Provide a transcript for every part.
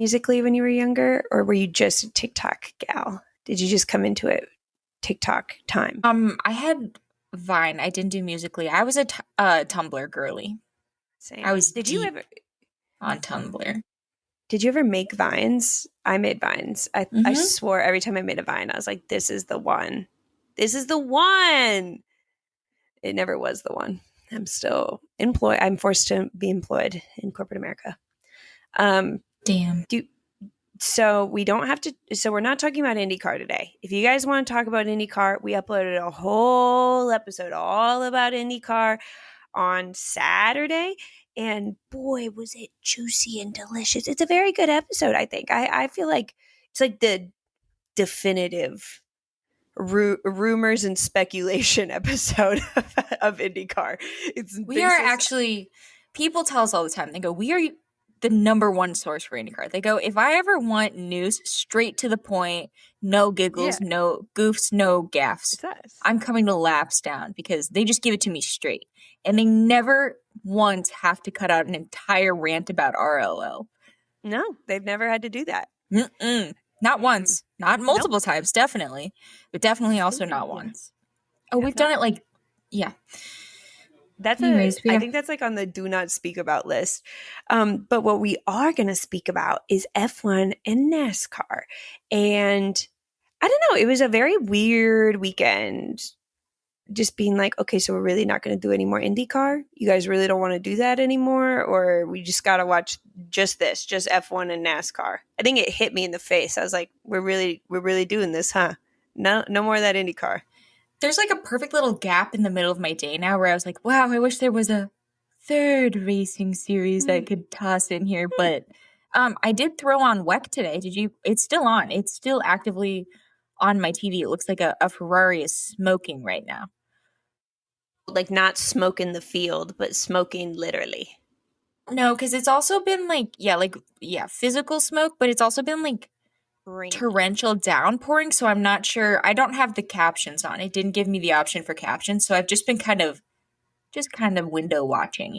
Musically when you were younger, or were you just a TikTok gal? Did you just come into it TikTok time? I had Vine. I didn't do Musically. I was a Tumblr girly. Same. I was on Tumblr. Did you ever make Vines? I made Vines. I swore every time I made a Vine, I was like, this is the one. This is the one. It never was the one. I'm still employed. I'm forced to be employed in corporate America. Damn. So we don't have to. So we're not talking about IndyCar today. If you guys want to talk about IndyCar, we uploaded a whole episode all about IndyCar on Saturday. And boy, was it juicy and delicious. It's a very good episode, I think. I feel like it's like the definitive rumors and speculation episode of IndyCar. We are actually, people tell us all the time, they go, we are the number one source for IndyCar. They go, if I ever want news straight to the point, no giggles, no goofs, no gaffes, I'm coming to Laps Down, because they just give it to me straight. And they never once have to cut out an entire rant about RLL. No, they've never had to do that. Not once. Not multiple times, definitely. But definitely also not once. Oh, we've done it like, yeah. I think that's like on the do not speak about list. But what we are going to speak about is F1 and NASCAR. And I don't know, it was a very weird weekend. Just being like, okay, so we're really not going to do any more IndyCar? You guys really don't want to do that anymore? Or we just got to watch just F1 and NASCAR? I think it hit me in the face. I was like, we're really doing this, huh? No more of that IndyCar. There's like a perfect little gap in the middle of my day now where I was like, wow, I wish there was a third racing series that I could toss in here. But I did throw on WEC today. It's still on. It's still actively on my TV. It looks like a Ferrari is smoking right now. Like not smoke in the field, but smoking literally. No, because it's also been physical smoke, but it's also been like torrential downpouring. So I'm not sure. I don't have the captions on. It didn't give me the option for captions. So I've just been kind of window watching,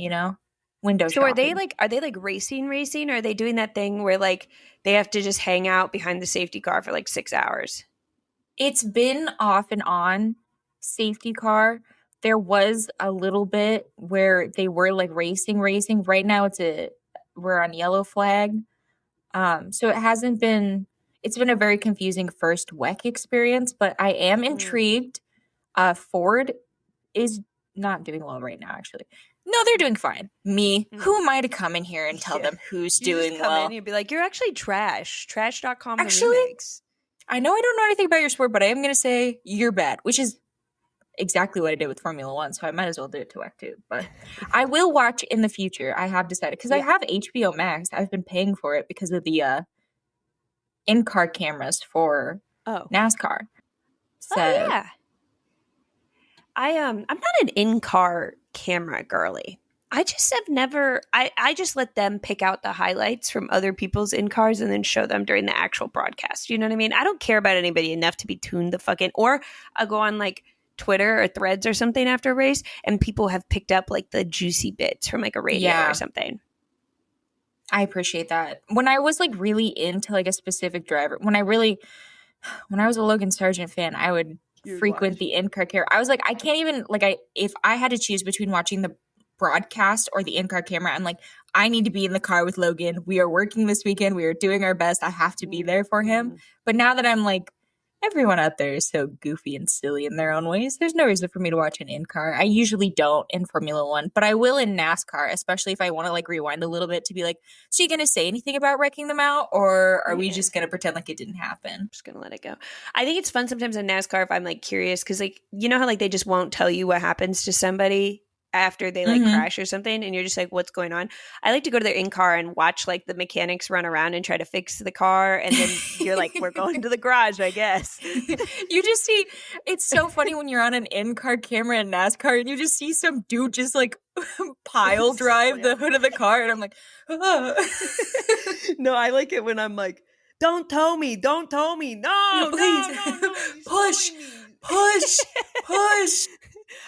window shopping. So are they like racing? Or are they doing that thing where like they have to just hang out behind the safety car for like 6 hours? It's been off and on safety car. There was a little bit where they were like racing. Right now we're on yellow flag. So it's been a very confusing first WEC experience, but I am intrigued. Ford is not doing well right now, actually. No, they're doing fine. Me, who am I to come in here and tell them who's doing well? Come in, you'd be like, you're actually trash. Trash.com. Actually, I know I don't know anything about your sport, but I am going to say you're bad, which is exactly what I did with Formula One, so I might as well do it to WEC too. But I will watch in the future. I have decided, because I have HBO Max. I've been paying for it because of the in-car cameras for NASCAR. So I'm not an in-car camera girly. I just have never. I just let them pick out the highlights from other people's in-cars and then show them during the actual broadcast. You know what I mean? I don't care about anybody enough to be tuned the fucking. Or I'll go on like Twitter or Threads or something after a race, and people have picked up like the juicy bits from like a radio or something. I appreciate that. When I was like really into like a specific driver, when I was a Logan Sargent fan, I would frequent the in-car camera. I was like, I can't even if I had to choose between watching the broadcast or the in-car camera, I'm like, I need to be in the car with Logan. We are working this weekend. We are doing our best. I have to be there for him. But now that I'm like, everyone out there is so goofy and silly in their own ways, there's no reason for me to watch an in-car. I usually don't in Formula One, but I will in NASCAR, especially if I want to like rewind a little bit to be like, so you going to say anything about wrecking them out, or are we just going to pretend like it didn't happen? I'm just going to let it go. I think it's fun sometimes in NASCAR if I'm like curious, because like, you know how like they just won't tell you what happens to somebody after they like crash or something, and you're just like, what's going on? I like to go to their in-car and watch like the mechanics run around and try to fix the car, and then you're like, we're going to the garage, I guess. You just see, it's so funny when you're on an in-car camera in NASCAR and you just see some dude just like pile drive the hood of the car, and I'm like, No, I like it when I'm like, don't tow me, no, please. No, push.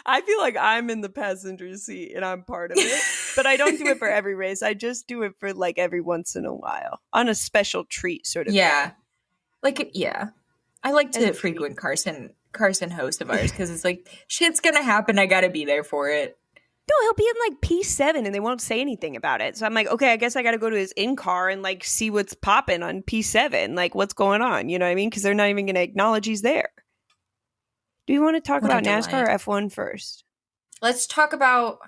I feel like I'm in the passenger seat and I'm part of it, but I don't do it for every race. I just do it for like every once in a while on a special treat sort of Yeah. day. Like, yeah. I like As a to treat. frequent Carson hosts of ours because it's like, shit's going to happen. I got to be there for it. No, he'll be in like P7 and they won't say anything about it. So I'm like, okay, I guess I got to go to his in-car and like see what's popping on P7. Like what's going on? You know what I mean? Because they're not even going to acknowledge he's there. Do you want to talk What a about NASCAR or delight. F1 first? Let's talk about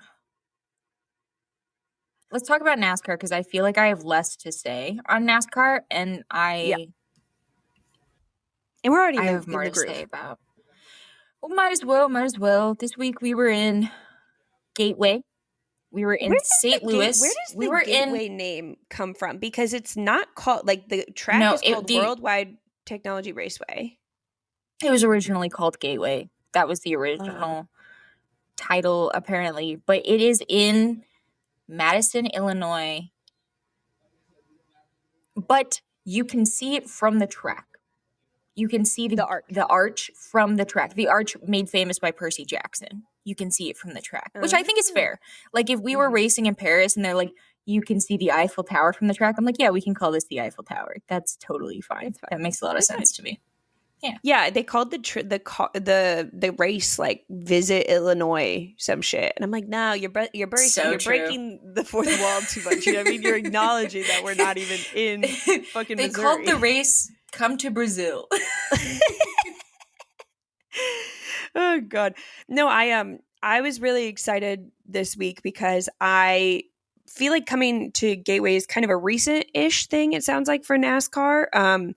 NASCAR because I feel like I have less to say on NASCAR and Yeah. And we're already I in have more the to groove. say about. Well, might as well. This week we were in Gateway. We were in St. Where Louis. does We the were Gateway in name come from? Because it's not called like the track no, is called Worldwide Technology Raceway. it was originally called Gateway. That was the original title apparently, but it is in Madison, Illinois. But you can see it from the track. You can see the arch from the track. The arch made famous by Percy Jackson. You can see it from the track, which I think is fair. Like if we were racing in Paris and they're like, you can see the Eiffel Tower from the track, I'm like, yeah, we can call this the Eiffel Tower. That's totally fine. That makes a lot of sense to me. Yeah. Yeah, they called the race like Visit Illinois some shit, and I'm like, no, you're breaking the fourth wall too much. You know what I mean? You're acknowledging that we're not even in fucking they Missouri. called the race "Come to Brazil." Oh God, no, I was really excited this week because I feel like coming to Gateway is kind of a recent-ish thing. It sounds like for NASCAR.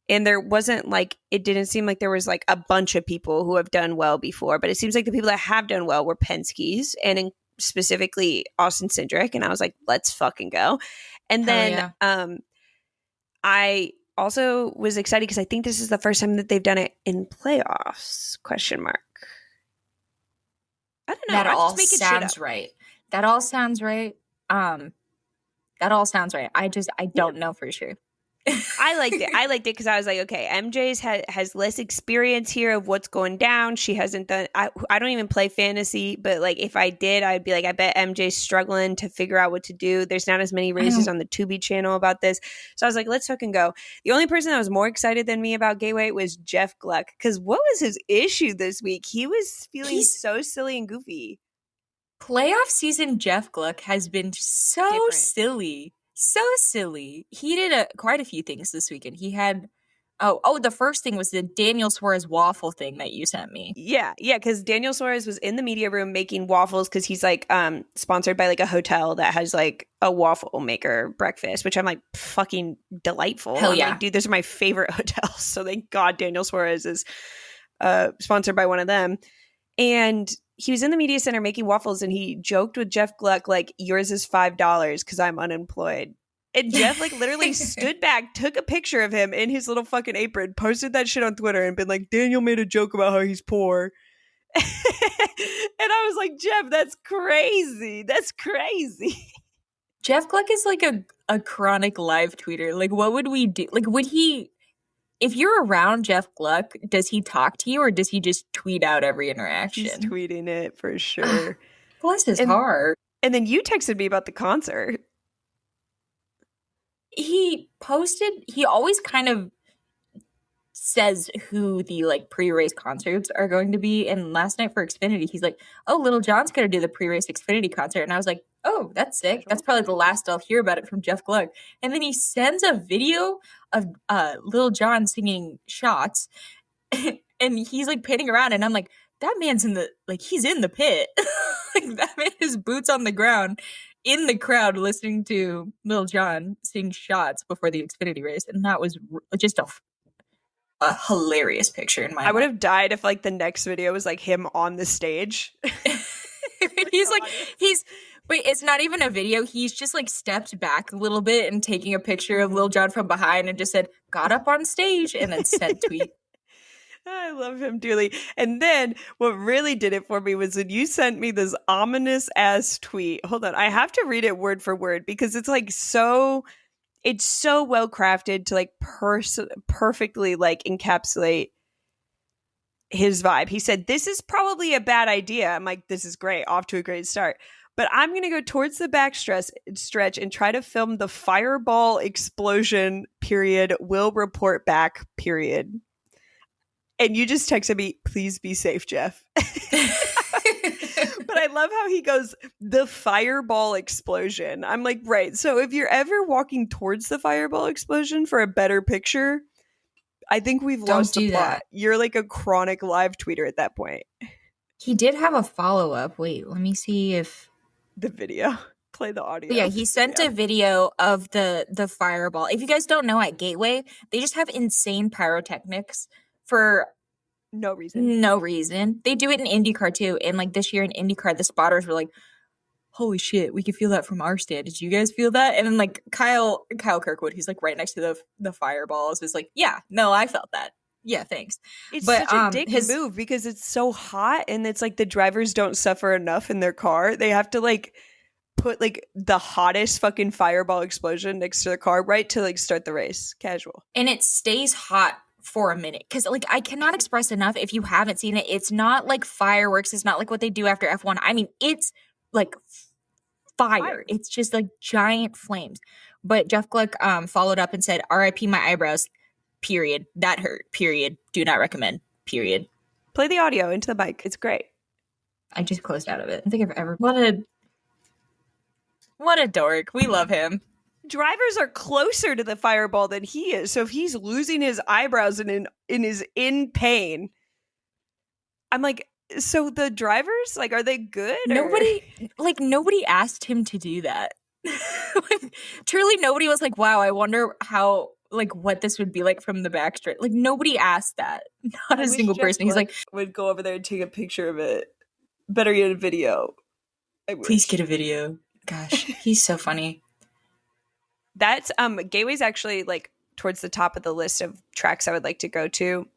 And there wasn't like, it didn't seem like there was like a bunch of people who have done well before, but it seems like the people that have done well were Penske's and specifically Austin Cindric. And I was like, let's fucking go. And then I also was excited because I think this is the first time that they've done it in playoffs, question mark. I don't know. That all sounds right. That all sounds right. I don't know for sure. I liked it because I was like, okay, MJ's has less experience here of what's going down. She hasn't done. I don't even play fantasy, but like if I did, I'd be like, I bet MJ's struggling to figure out what to do. There's not as many races on the Tubi channel about this, so I was like, let's fucking go. The only person that was more excited than me about Gateway was Jeff Gluck because what was his issue this week? He was feeling so silly and goofy. Playoff season Jeff Gluck has been so silly. So silly. He did quite a few things this weekend. He had the first thing was the Daniel Suarez waffle thing that you sent me. Yeah, because Daniel Suarez was in the media room making waffles because he's like sponsored by like a hotel that has like a waffle maker breakfast, which I'm like fucking delightful. Hell yeah. I'm like, dude, those are my favorite hotels. So thank God Daniel Suarez is sponsored by one of them. And he was in the media center making waffles and he joked with Jeff Gluck like, yours is $5 because I'm unemployed. And Jeff like literally stood back, took a picture of him in his little fucking apron, posted that shit on Twitter and been like, Daniel made a joke about how he's poor. And I was like, Jeff, that's crazy. That's crazy. Jeff Gluck is like a chronic live tweeter. Like what would we do? Like would he, if you're around Jeff Gluck, does he talk to you or does he just tweet out every interaction? He's tweeting it for sure. Bless his heart. And then you texted me about the concert. He always kind of says who the like pre-race concerts are going to be. And last night for Xfinity, he's like, oh, Little John's going to do the pre-race Xfinity concert. And I was like, oh, that's sick. That's probably the last I'll hear about it from Jeff Gluck. And then he sends a video of Little John singing Shots. And he's like pitting around. And I'm like, that man's he's in the pit. Like that man has boots on the ground in the crowd listening to Little John sing Shots before the Xfinity race. And that was just a hilarious picture in my mind. I would have died if like the next video was like him on the stage. But it's not even a video. He's just like stepped back a little bit and taking a picture of Lil Jon from behind and just said, got up on stage and then sent tweet. I love him dearly. And then what really did it for me was when you sent me this ominous ass tweet. Hold on. I have to read it word for word because it's like it's so well crafted to like perfectly like encapsulate his vibe. He said, "This is probably a bad idea." I'm like, "This is great. Off to a great start." But I'm going to go towards the back stretch and try to film the fireball explosion, period. Will report back, period. And you just texted me, "Please be safe, Jeff." But I love how he goes, "the fireball explosion." I'm like, right. So if you're ever walking towards the fireball explosion for a better picture, I think we've lost the plot. That. You're like a chronic live tweeter at that point. He did have a follow-up. Wait, let me see if... The video. Play the audio. Yeah, he sent a video of the fireball. If you guys don't know, at Gateway, they just have insane pyrotechnics for... No reason. No reason. They do it in IndyCar too. And like this year in IndyCar, the spotters were like, "Holy shit, we could feel that from our stand. Did you guys feel that?" And then like Kyle Kirkwood, he's like right next to the fireballs, is like, "Yeah, no, I felt that. Yeah, thanks." It's such a dick move because it's so hot and it's like the drivers don't suffer enough in their car. They have to like put like the hottest fucking fireball explosion next to their car right to like start the race. Casual. And it stays hot for a minute, because like I cannot express enough, if you haven't seen it, it's not like fireworks. It's not like what they do after F1. I mean, it's like fire. It's just like giant flames. But Jeff Gluck followed up and said, "RIP my eyebrows, period. That hurt, period. Do not recommend, period." Play the audio into the mic. It's great. I just closed out of it. I think I've ever... What a dork. We love him. Drivers are closer to the fireball than he is. So if he's losing his eyebrows and is in pain, I'm like, so the drivers, like, are they good? Nobody asked him to do that. Like, truly, nobody was like, "Wow, I wonder how, like, what this would be like from the backstretch." Like, nobody asked that. Not a single person. He's like, would go over there and take a picture of it. Better get a video. Please get a video. Gosh, he's so funny. That's Gateway's actually like towards the top of the list of tracks I would like to go to,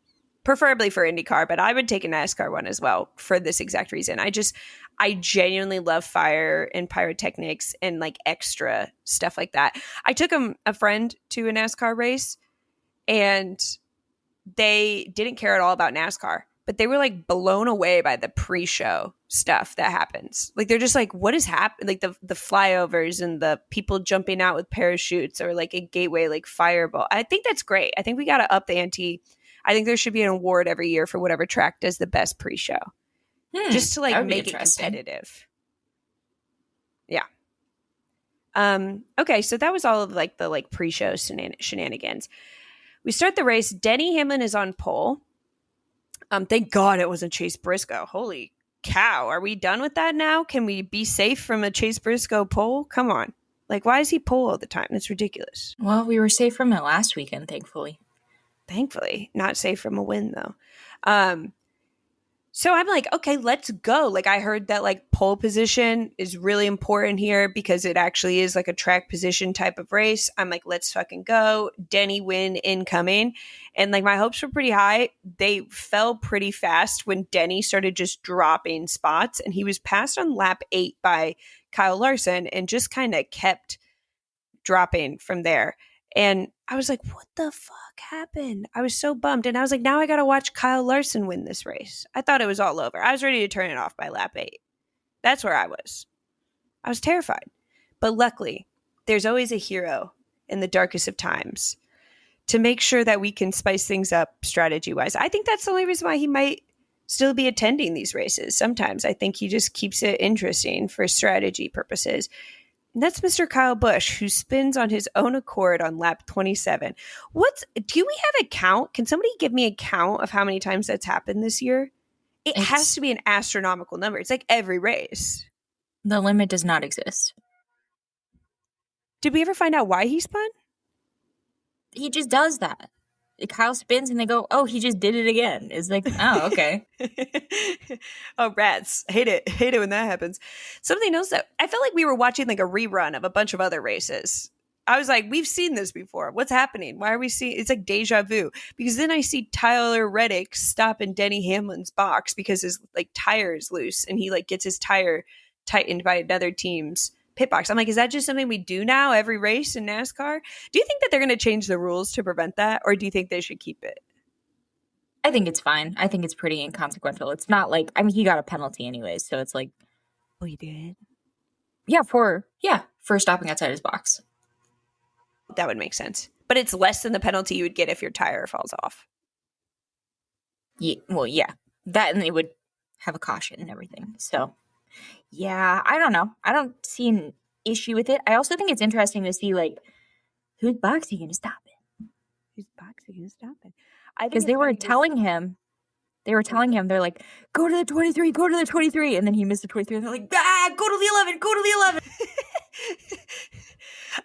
preferably for IndyCar, but I would take a NASCAR one as well for this exact reason. I genuinely love fire and pyrotechnics and like extra stuff like that. I took a friend to a NASCAR race and they didn't care at all about NASCAR, but they were like blown away by the pre-show stuff that happens. Like they're just like, what is happening? Like the flyovers and the people jumping out with parachutes or like a Gateway like fireball. I think that's great. I think we got to up the ante. I think there should be an award every year for whatever track does the best pre-show, just to like make it competitive. Yeah. Okay, so that was all of like the like pre-show shenanigans. We start the race. Denny Hamlin is on pole. Thank God it wasn't Chase Briscoe. Holy cow. Are we done with that now? Can we be safe from a Chase Briscoe pole? Come on. Like, why is he pole all the time? That's ridiculous. Well, we were safe from it last weekend, thankfully. Not safe from a win, though. So I'm like, okay, let's go. Like, I heard that like pole position is really important here because it actually is like a track position type of race. I'm like, let's fucking go. Denny win incoming. And like my hopes were pretty high. They fell pretty fast when Denny started just dropping spots, and he was passed on lap 8 by Kyle Larson and just kind of kept dropping from there. And I was like, what the fuck happened? I was so bummed. And I was like, now I got to watch Kyle Larson win this race. I thought it was all over. I was ready to turn it off by lap 8. That's where I was. I was terrified. But luckily, there's always a hero in the darkest of times to make sure that we can spice things up strategy-wise. I think that's the only reason why he might still be attending these races. Sometimes I think he just keeps it interesting for strategy purposes. And that's Mr. Kyle Busch, who spins on his own accord on lap 27. Do we have a count? Can somebody give me a count of how many times that's happened this year? It has to be an astronomical number. It's like every race. The limit does not exist. Did we ever find out why he spun? He just does that. Kyle spins and they go, "Oh, he just did it again." It's like, oh, okay. Oh, rats. Hate it when that happens. Something else that I felt like we were watching like a rerun of a bunch of other races. I was like, we've seen this before. What's happening? Why are we seeing? It's like deja vu. Because then I see Tyler Reddick stop in Denny Hamlin's box because his like tire is loose and he like gets his tire tightened by another team's pit box. I'm like, is that just something we do now every race in NASCAR? Do you think that they're going to change the rules to prevent that, or do you think they should keep it? I think it's fine. I think it's pretty inconsequential. It's not like, I mean, he got a penalty anyways, so it's like. Oh, he did? Yeah, for stopping outside his box. That would make sense. But it's less than the penalty you would get if your tire falls off. Yeah, well, yeah. That, and they would have a caution and everything. So, yeah, I don't know. I don't see an issue with it. I also think it's interesting to see, like, whose box are you going to stop it? Whose box are you going to stop it? Because they were telling him, they're like, go to the 23, go to the 23. And then he missed the 23. And they're like, go to the 11, go to the 11.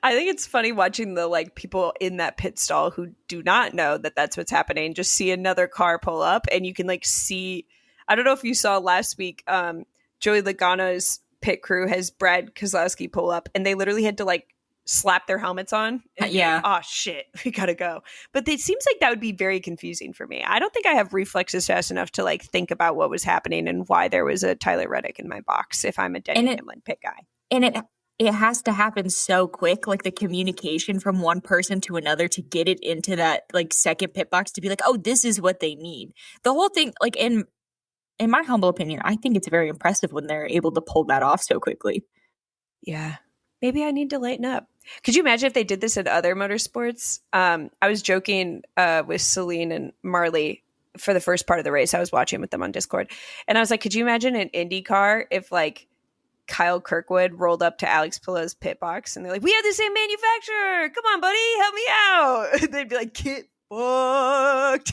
I think it's funny watching the like people in that pit stall who do not know that that's what's happening, just see another car pull up and you can like see, I don't know if you saw last week, Joey Logano's pit crew has Brad Keselowski pull up and they literally had to like slap their helmets on. Yeah. Like, oh shit, we gotta go. But it seems like that would be very confusing for me. I don't think I have reflexes fast enough to like think about what was happening and why there was a Tyler Reddick in my box if I'm a Denny Hamlin pit guy. And it has to happen so quick, like the communication from one person to another to get it into that like second pit box to be like, oh, this is what they need. The whole thing, like in my humble opinion, I think it's very impressive when they're able to pull that off so quickly. Yeah. Maybe I need to lighten up. Could you imagine if they did this in other motorsports? I was joking with Celine and Marley for the first part of the race. I was watching with them on Discord. And I was like, could you imagine an IndyCar if like Kyle Kirkwood rolled up to Alex Pillow's pit box and they're like, we have the same manufacturer. Come on, buddy, help me out. They'd be like, get fucked.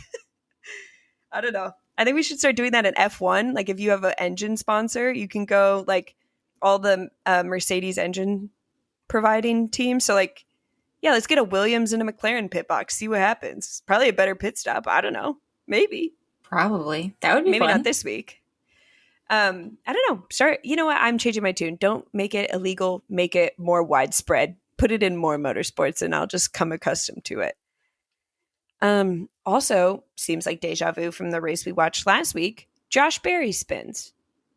I don't know. I think we should start doing that in F1. Like if you have an engine sponsor, you can go like all the Mercedes engine providing teams. So like, yeah, let's get a Williams and a McLaren pit box. See what happens. Probably a better pit stop. I don't know. Maybe. Probably. That would be maybe fun. Not this week. I don't know. Start. You know what? I'm changing my tune. Don't make it illegal. Make it more widespread. Put it in more motorsports, and I'll just come accustomed to it. Also, seems like deja vu from the race we watched last week. Josh Berry spins.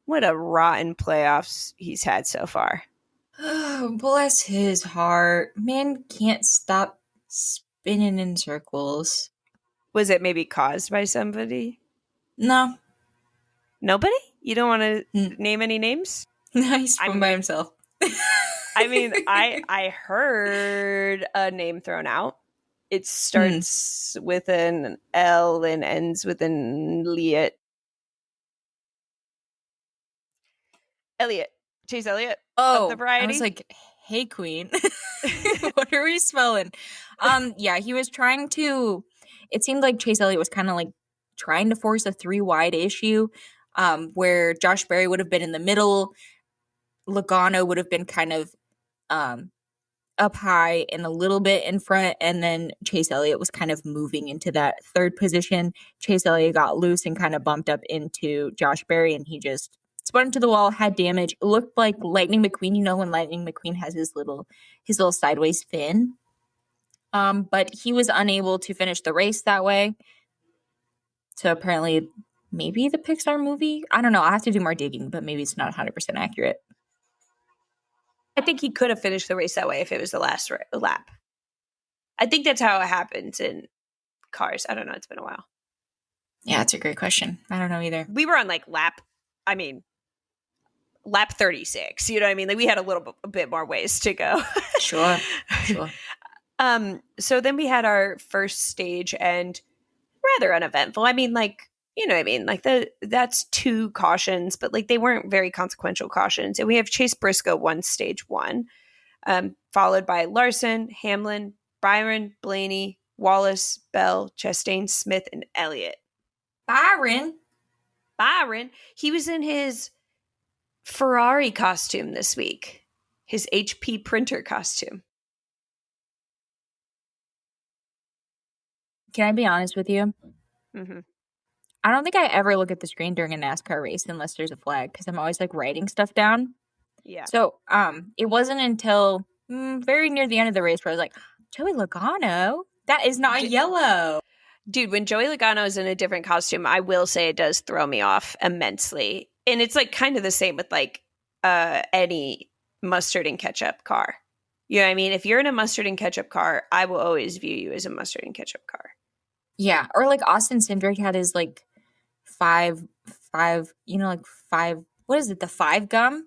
What a rotten playoffs he's had so far. Oh, bless his heart. Man can't stop spinning in circles. Was it maybe caused by somebody? No. Nobody? You don't want to name any names? No, he's spun by himself. I mean, I heard a name thrown out. It starts with an L and ends with an Elliot. Chase Elliott. Oh, of the variety. I was like, hey, queen. What are we spelling? Yeah, he was trying to, it seemed like Chase Elliott was kind of like trying to force a 3-wide issue where Josh Berry would have been in the middle. Logano would have been kind of up high and a little bit in front, and then Chase Elliott was kind of moving into that third position. Chase Elliott got loose and kind of bumped up into Josh Berry, and he just spun into the wall, had damage. It looked like Lightning McQueen. You know when Lightning McQueen has his little sideways fin? But he was unable to finish the race that way. So apparently, maybe the Pixar movie? I don't know. I'll have to do more digging, but maybe it's not 100% accurate. I think he could have finished the race that way if it was the last lap. I think that's how it happens in cars. I don't know. It's been a while. Yeah, it's a great question. I don't know either. We were on like lap 36. You know what I mean? Like we had a bit more ways to go. Sure. So then we had our first stage and rather uneventful. I mean, like, you know what I mean? Like that's 2 cautions, but like they weren't very consequential cautions. And we have Chase Briscoe won stage 1, followed by Larson, Hamlin, Byron, Blaney, Wallace, Bell, Chastain, Smith, and Elliott. Byron. He was in his Ferrari costume this week. His HP printer costume. Can I be honest with you? Mm-hmm. I don't think I ever look at the screen during a NASCAR race unless there's a flag because I'm always like writing stuff down. Yeah. So it wasn't until very near the end of the race where I was like, Joey Logano? That is not yellow. Dude, when Joey Logano is in a different costume, I will say it does throw me off immensely. And it's like kind of the same with like any mustard and ketchup car. You know what I mean? If you're in a mustard and ketchup car, I will always view you as a mustard and ketchup car. Yeah. Or like Austin Cindric had his like five, like five, what is it? The five gum?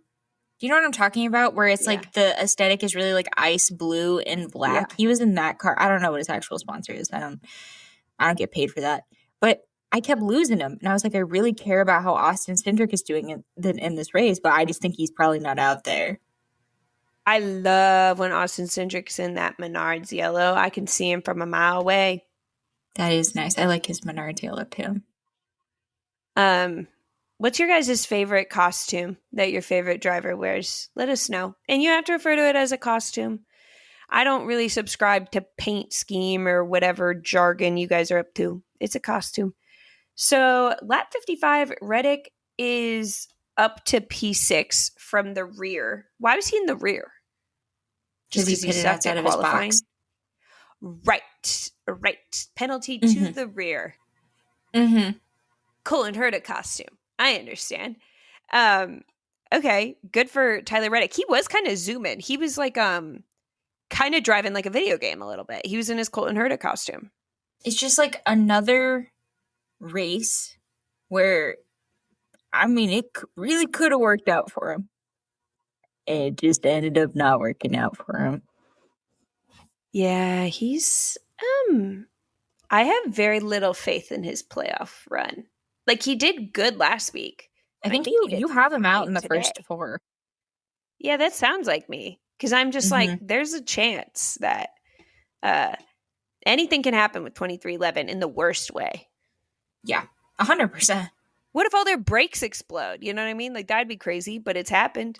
Do you know what I'm talking about? Where it's Yeah. like the aesthetic is really like ice blue and Yeah. black. He was in that car. I don't know what his actual sponsor is. I don't get paid for that. But I kept losing him. And I was like, I really care about how Austin Cindric is doing in this race, but I just think he's probably not out there. I love when Austin Cindric's in that Menards yellow. I can see him from a mile away. That is nice. I like his Menards yellow too. Um, what's your guys' favorite costume that your favorite driver wears? Let us know. And you have to refer to it as a costume. I don't really subscribe to paint scheme or whatever jargon you guys are up to. It's a costume. So lap 55, Reddick is up to P6 from the rear. Why was he in the rear? Just Because he because he pitted sucked outside at of his qualifying? box. Right. Penalty to the rear. Mm-hmm. Colin Herta costume. I understand. Okay, good for Tyler Reddick. He was kind of zooming. He was like kind of driving like a video game a little bit. He was in his Colton Herta costume. It's just like another race where, I mean, it really could have worked out for him. It just ended up not working out for him. Yeah, he's I have very little faith in his playoff run. Like he did good last week. I think he did you have him out in the today. first four. Yeah, that sounds like me. Because I'm just like, there's a chance that anything can happen with 2311 in the worst way. Yeah, 100%. What if all their brakes explode? You know what I mean? Like that'd be crazy, but it's happened.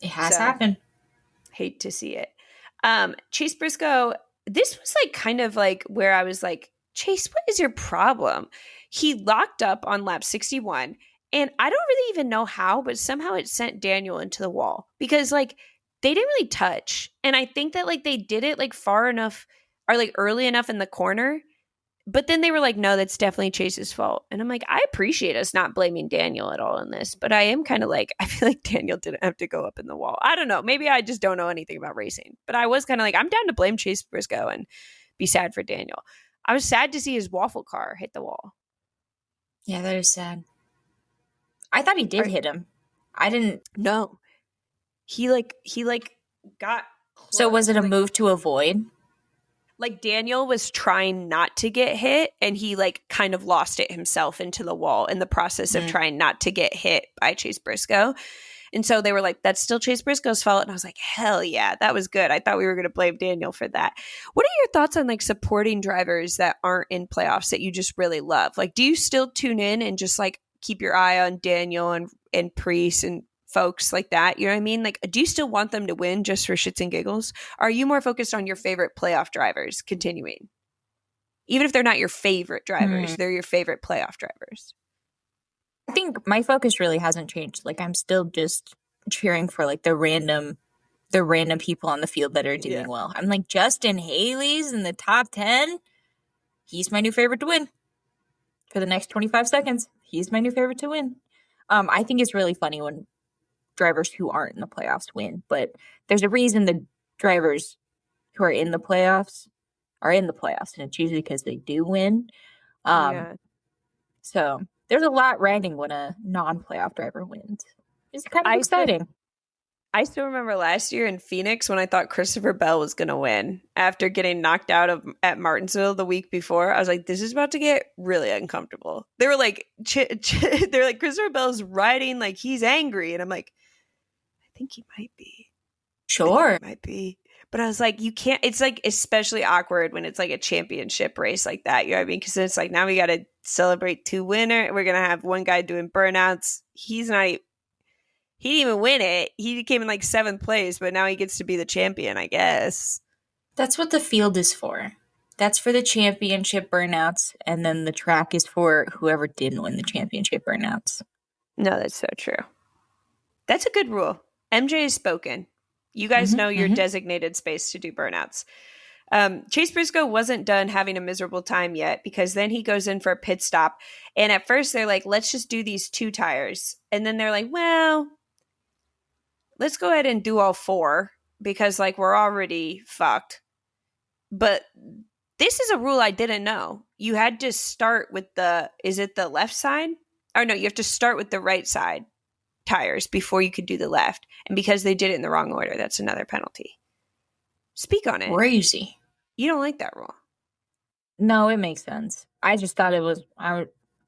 It has happened. Hate to see it. Chase Briscoe, this was like kind of like where I was like, Chase, what is your problem? He locked up on lap 61, and I don't really even know how, but somehow it sent Daniel into the wall because like they didn't really touch. And I think that like they did it like far enough or like early enough in the corner. But then they were like, no, that's definitely Chase's fault. And I'm like, I appreciate us not blaming Daniel at all in this. But I am kind of like, I feel like Daniel didn't have to go up in the wall. I don't know. Maybe I just don't know anything about racing. But I was kind of like, I'm down to blame Chase Briscoe and be sad for Daniel. I was sad to see his waffle car hit the wall. Yeah, that is sad. I thought he did hit him. I didn't. No. He got close. So was it a move to avoid? Like Daniel was trying not to get hit and he like kind of lost it himself into the wall in the process of trying not to get hit by Chase Briscoe. And so they were like, that's still Chase Briscoe's fault. And I was like, hell yeah, that was good. I thought we were going to blame Daniel for that. What are your thoughts on like supporting drivers that aren't in playoffs that you just really love? Like, do you still tune in and just like keep your eye on Daniel and Priest and folks like that? You know what I mean? Like, do you still want them to win just for shits and giggles? Or are you more focused on your favorite playoff drivers continuing? Even if they're not your favorite drivers, they're your favorite playoff drivers. I think my focus really hasn't changed. Like I'm still just cheering for like the random people on the field that are doing well. I'm like, Justin Haley's in the top 10. He's my new favorite to win for the next 25 seconds. He's my new favorite to win. I think it's really funny when drivers who aren't in the playoffs win, but there's a reason the drivers who are in the playoffs are in the playoffs, and it's usually because they do win. So there's a lot riding when a non-playoff driver wins. It's kind of exciting. I still remember last year in Phoenix when I thought Christopher Bell was going to win after getting knocked out at Martinsville the week before. I was like, this is about to get really uncomfortable. They were like, they're like, Christopher Bell's riding like he's angry. And I'm like, I think he might be. Sure. He might be. But I was like, you can't, it's like especially awkward when it's like a championship race like that. You know what I mean? Because it's like, now we got to celebrate two winners. We're going to have one guy doing burnouts. He didn't even win it. He came in like 7th place, but now he gets to be the champion, I guess. That's what the field is for. That's for the championship burnouts. And then the track is for whoever didn't win the championship burnouts. No, that's so true. That's a good rule. MJ has spoken. You guys know your designated space to do burnouts. Chase Briscoe wasn't done having a miserable time yet because then he goes in for a pit stop. And at first they're like, let's just do these 2 tires. And then they're like, well, let's go ahead and do all 4 because like we're already fucked. But this is a rule I didn't know. You had to start with is it the left side? Or no, you have to start with the right side tires before you could do the left. And because they did it in the wrong order, that's another penalty. Speak on it. Crazy. You don't like that rule? No, it makes sense. I just thought it was, I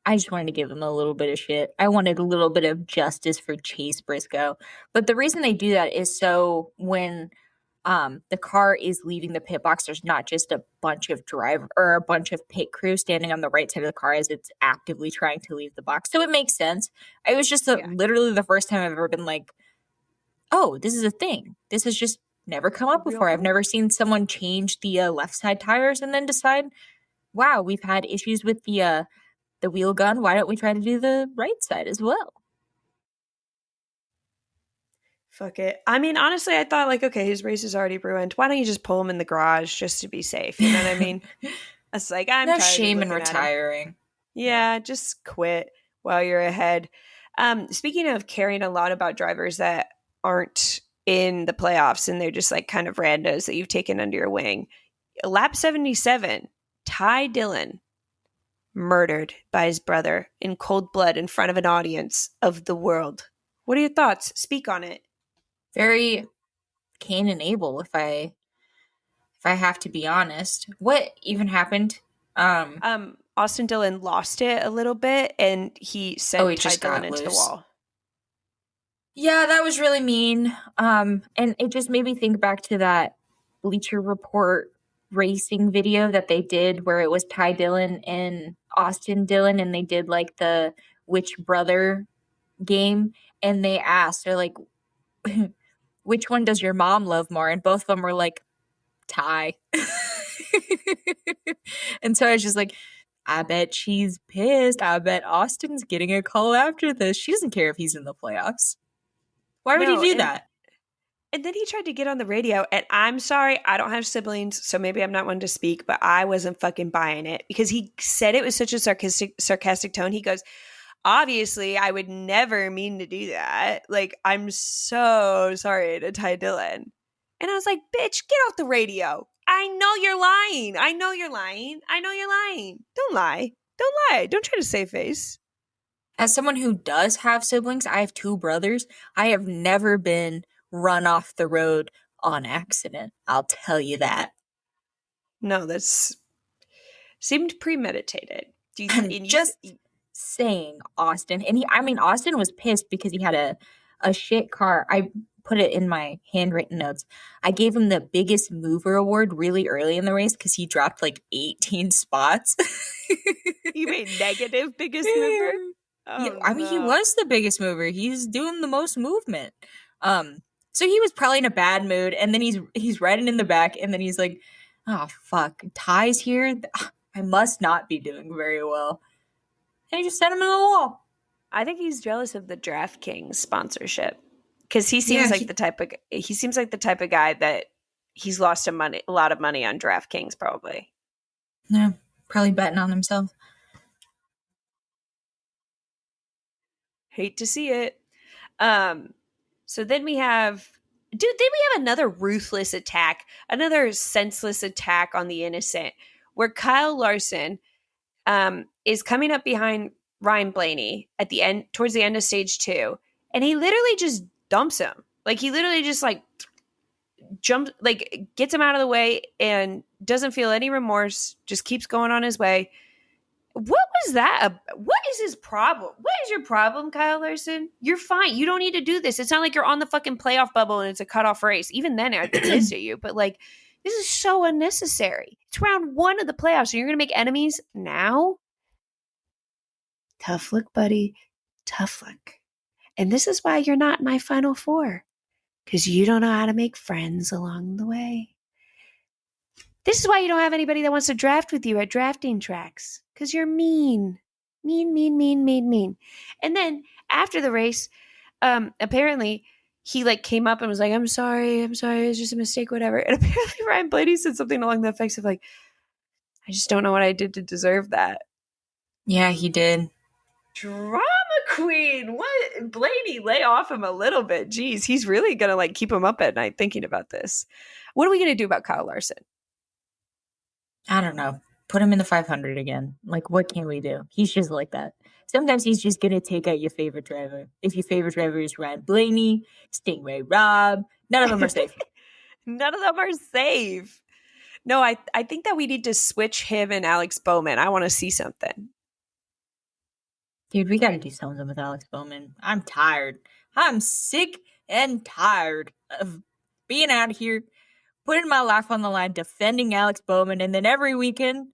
just wanted to give him a little bit of shit. I wanted a little bit of justice for Chase Briscoe. But the reason they do that is so when the car is leaving the pit box, there's not just a bunch of a bunch of pit crew standing on the right side of the car as it's actively trying to leave the box. So it makes sense. It was just literally the first time I've ever been like, oh, this is a thing. This has just never come up before. I've never seen someone change the left side tires and then decide, wow, we've had issues with the wheel gun. Why don't we try to do the right side as well? Fuck it. I mean, honestly, I thought like, okay, his race is already ruined. Why don't you just pull him in the garage just to be safe? You know what I mean? It's like, I'm tired. No shame in retiring. Yeah, just quit while you're ahead. Speaking of caring a lot about drivers that aren't in the playoffs and they're just like kind of randos that you've taken under your wing. Lap 77, Ty Dillon murdered by his brother in cold blood in front of an audience of the world. What are your thoughts? Speak on it. Very Cain and Abel, if I have to be honest. What even happened? Austin Dillon lost it a little bit and he sent Ty Dillon into the wall. Yeah, that was really mean. And it just made me think back to that Bleacher Report racing video that they did where it was Ty Dillon and Austin Dillon and they did like the which brother game and they asked, they're like, which one does your mom love more? And both of them were like, Ty. And so I was just like, I bet she's pissed. I bet Austin's getting a call after this. She doesn't care if he's in the playoffs. Why would he do that? And then he tried to get on the radio, and I'm sorry, I don't have siblings, so maybe I'm not one to speak, but I wasn't fucking buying it because he said it with such a sarcastic tone. He goes, obviously, I would never mean to do that. Like, I'm so sorry to Ty Dillon. And I was like, bitch, get off the radio. I know you're lying. I know you're lying. I know you're lying. Don't lie. Don't lie. Don't try to save face. As someone who does have siblings, I have 2 brothers. I have never been run off the road on accident. I'll tell you that. No, that's seemed premeditated. Just saying, Austin. And Austin was pissed because he had a shit car. I put it in my handwritten notes. I gave him the biggest mover award really early in the race because he dropped like 18 spots. You mean negative biggest mover? Oh, yeah, no. He was the biggest mover. He's doing the most movement. So he was probably in a bad mood, and then he's riding in the back, and then he's like, oh, fuck, Ty's here? I must not be doing very well. And he just sent him in the wall. I think he's jealous of the DraftKings sponsorship because he seems like the type of guy that he's lost a lot of money on DraftKings probably. Yeah, probably betting on himself. Hate to see it. So then we have another ruthless attack, another senseless attack on the innocent, where Kyle Larson is coming up behind Ryan Blaney at the end, towards the end of stage 2, and he literally just dumps him. Like he literally just like jumps, like gets him out of the way and doesn't feel any remorse, just keeps going on his way. What was that? What is his problem? What is your problem, Kyle Larson? You're fine. You don't need to do this. It's not like you're on the fucking playoff bubble and it's a cutoff race. Even then, I'd be pissed at you. But like, this is so unnecessary. It's round 1 of the playoffs, and you're gonna make enemies now. Tough luck, buddy. Tough luck. And this is why you're not in my final 4, because you don't know how to make friends along the way. This is why you don't have anybody that wants to draft with you at drafting tracks. Because you're mean. Mean. And then after the race, apparently he like came up and was like, I'm sorry, it was just a mistake, whatever. And apparently Ryan Blaney said something along the effects of like, I just don't know what I did to deserve that. Yeah, he did. Drama queen. What? Blaney, lay off him a little bit. Jeez, he's really going to like keep him up at night thinking about this. What are we going to do about Kyle Larson? I don't know. Put him in the 500 again. Like, what can we do? He's just like that. Sometimes he's just going to take out your favorite driver. If your favorite driver is Ryan Blaney, Stingray Rob, none of them are safe. None of them are safe. No, I think that we need to switch him and Alex Bowman. I want to see something. Dude, we got to do something with Alex Bowman. I'm tired. I'm sick and tired of being out here, putting my life on the line, defending Alex Bowman, and then every weekend,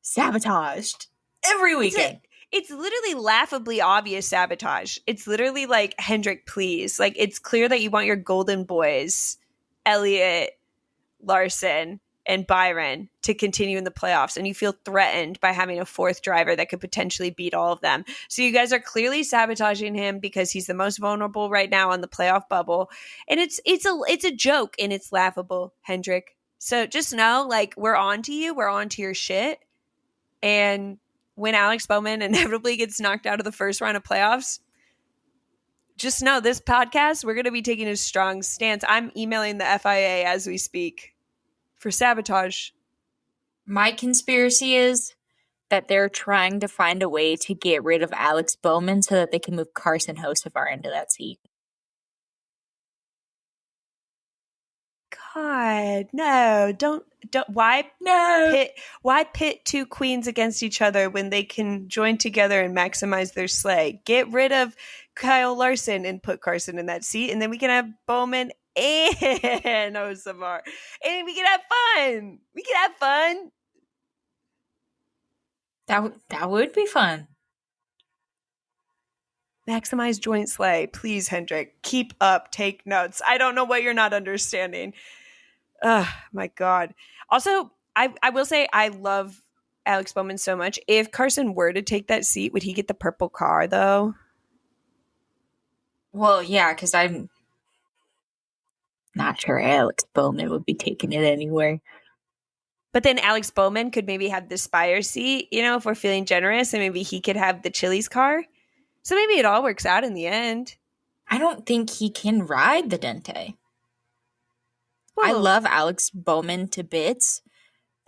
sabotaged. Every weekend. It's literally laughably obvious sabotage. It's literally like, Hendrick, please. Like, it's clear that you want your golden boys, Elliott, Larson, and Byron, to continue in the playoffs, and you feel threatened by having a fourth driver that could potentially beat all of them. So you guys are clearly sabotaging him because he's the most vulnerable right now on the playoff bubble, and it's a joke and it's laughable, Hendrick. So just know, like, we're on to you, we're on to your shit, and when Alex Bowman inevitably gets knocked out of the first round of playoffs, just know this podcast, we're going to be taking a strong stance. I'm emailing the FIA as we speak for sabotage. My conspiracy is that they're trying to find a way to get rid of Alex Bowman so that they can move Carson Hocevar into that seat. God, no, don't. Why pit two queens against each other when they can join together and maximize their sleigh? Get rid of Kyle Larson and put Carson in that seat, and then we can have Bowman and Hocevar, and we can have fun. We can have fun. That would be fun. Maximize joint sleigh, please, Hendrick. Keep up. Take notes. I don't know what you're not understanding. Oh my God. Also, I will say I love Alex Bowman so much. If Carson were to take that seat, would he get the purple car though? Well, yeah, because I'm not sure Alex Bowman would be taking it anywhere. But then Alex Bowman could maybe have the Spire seat, you know, if we're feeling generous, and maybe he could have the Chili's car. So maybe it all works out in the end. I don't think he can ride the Dente. Well, I love Alex Bowman to bits.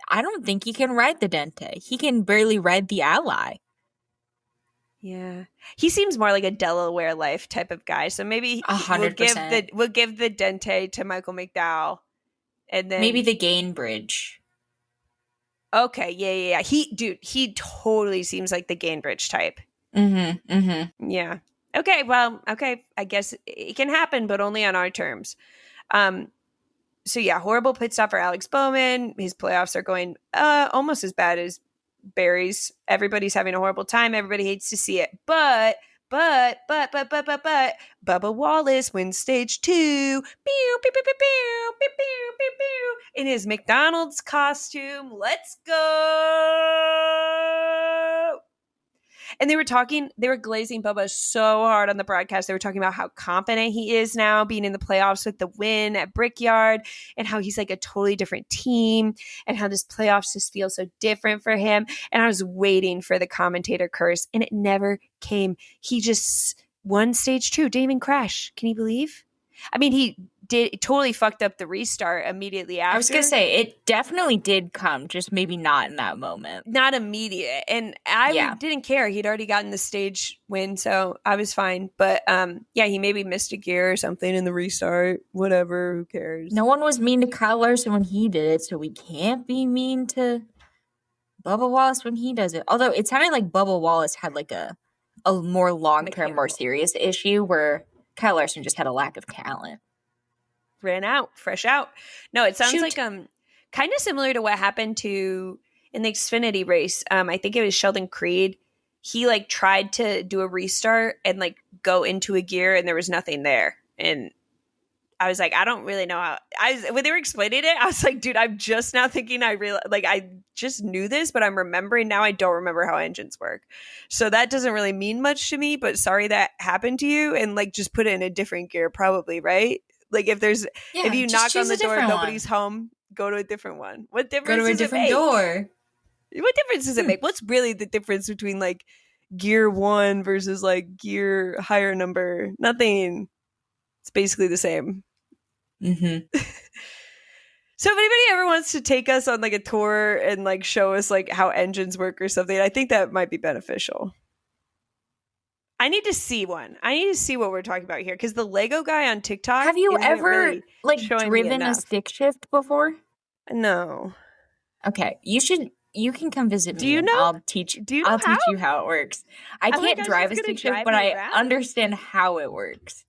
I don't think he can ride the Dente. He can barely ride the Ally. Yeah, he seems more like a Delaware Life type of guy. So maybe 100%. We'll give the Dente to Michael McDowell, and then maybe the Gainbridge. Okay, yeah. He totally seems like the Gainbridge type. Yeah. Okay, well, okay. I guess it can happen, but only on our terms. So yeah, horrible pit stop for Alex Bowman. His playoffs are going almost as bad as Barry's. Everybody's having a horrible time. Everybody hates to see it. But Bubba Wallace wins stage 2. Pew, pew, pew, pew, pew, pew, pew, pew, pew, in his McDonald's costume. Let's go. And they were glazing Bubba so hard on the broadcast. They were talking about how confident he is now being in the playoffs with the win at Brickyard, and how he's like a totally different team, and how this playoffs just feels so different for him. And I was waiting for the commentator curse, and it never came. He just won stage 2, didn't even crash. Can you believe? I mean, he totally fucked up the restart immediately after. I was going to say, it definitely did come, just maybe not in that moment. Not immediate. And I didn't care. He'd already gotten the stage win, so I was fine. But yeah, he maybe missed a gear or something in the restart. Whatever, who cares? No one was mean to Kyle Larson when he did it, so we can't be mean to Bubba Wallace when he does it. Although it sounded like Bubba Wallace had like a more long-term, more serious issue where Kyle Larson just had a lack of talent. Ran out, fresh out. No, it sounds like kind of similar to what happened to in the Xfinity race. I think it was Sheldon Creed. He like tried to do a restart and like go into a gear, and there was nothing there. And I was like, I don't really know how. When they were explaining it, I was like, dude, I'm just now thinking. I just knew this, but I'm remembering now. I don't remember how engines work, so that doesn't really mean much to me. But sorry that happened to you, and like just put it in a different gear, probably, right? Like if you knock on the door, nobody's home, go to a different one. What difference? Go to a different door. What difference does it make? What's really the difference between like gear 1 versus like gear higher number? Nothing. It's basically the same. So if anybody ever wants to take us on like a tour and like show us like how engines work or something, I think that might be beneficial. I need to see one. I need to see what we're talking about here because the Lego guy on TikTok. Have you ever really like driven a stick shift before? No. Okay, you can come visit me. Do you know? I'll teach you how it works. I can't drive a stick shift, but I understand how it works.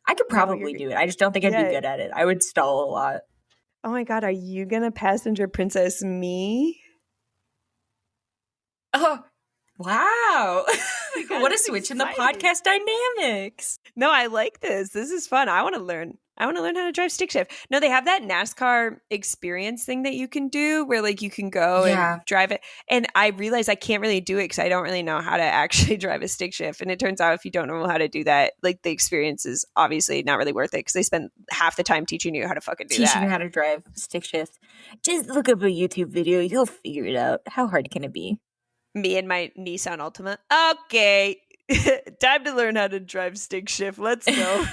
I could probably do it. I just don't think I'd be good at it. I would stall a lot. Oh my God, are you gonna passenger princess me? Oh, wow. What a switch in the podcast dynamics. No, I like this. This is fun. I want to learn how to drive stick shift. No, they have that NASCAR experience thing that you can do where like you can go and drive it. And I realize I can't really do it because I don't really know how to actually drive a stick shift. And it turns out if you don't know how to do that, like the experience is obviously not really worth it because they spend half the time teaching you how to fucking do that. Teaching you how to drive stick shift. Just look up a YouTube video. You'll figure it out. How hard can it be? Me and my Nissan Altima. Okay. Time to learn how to drive stick shift. Let's go.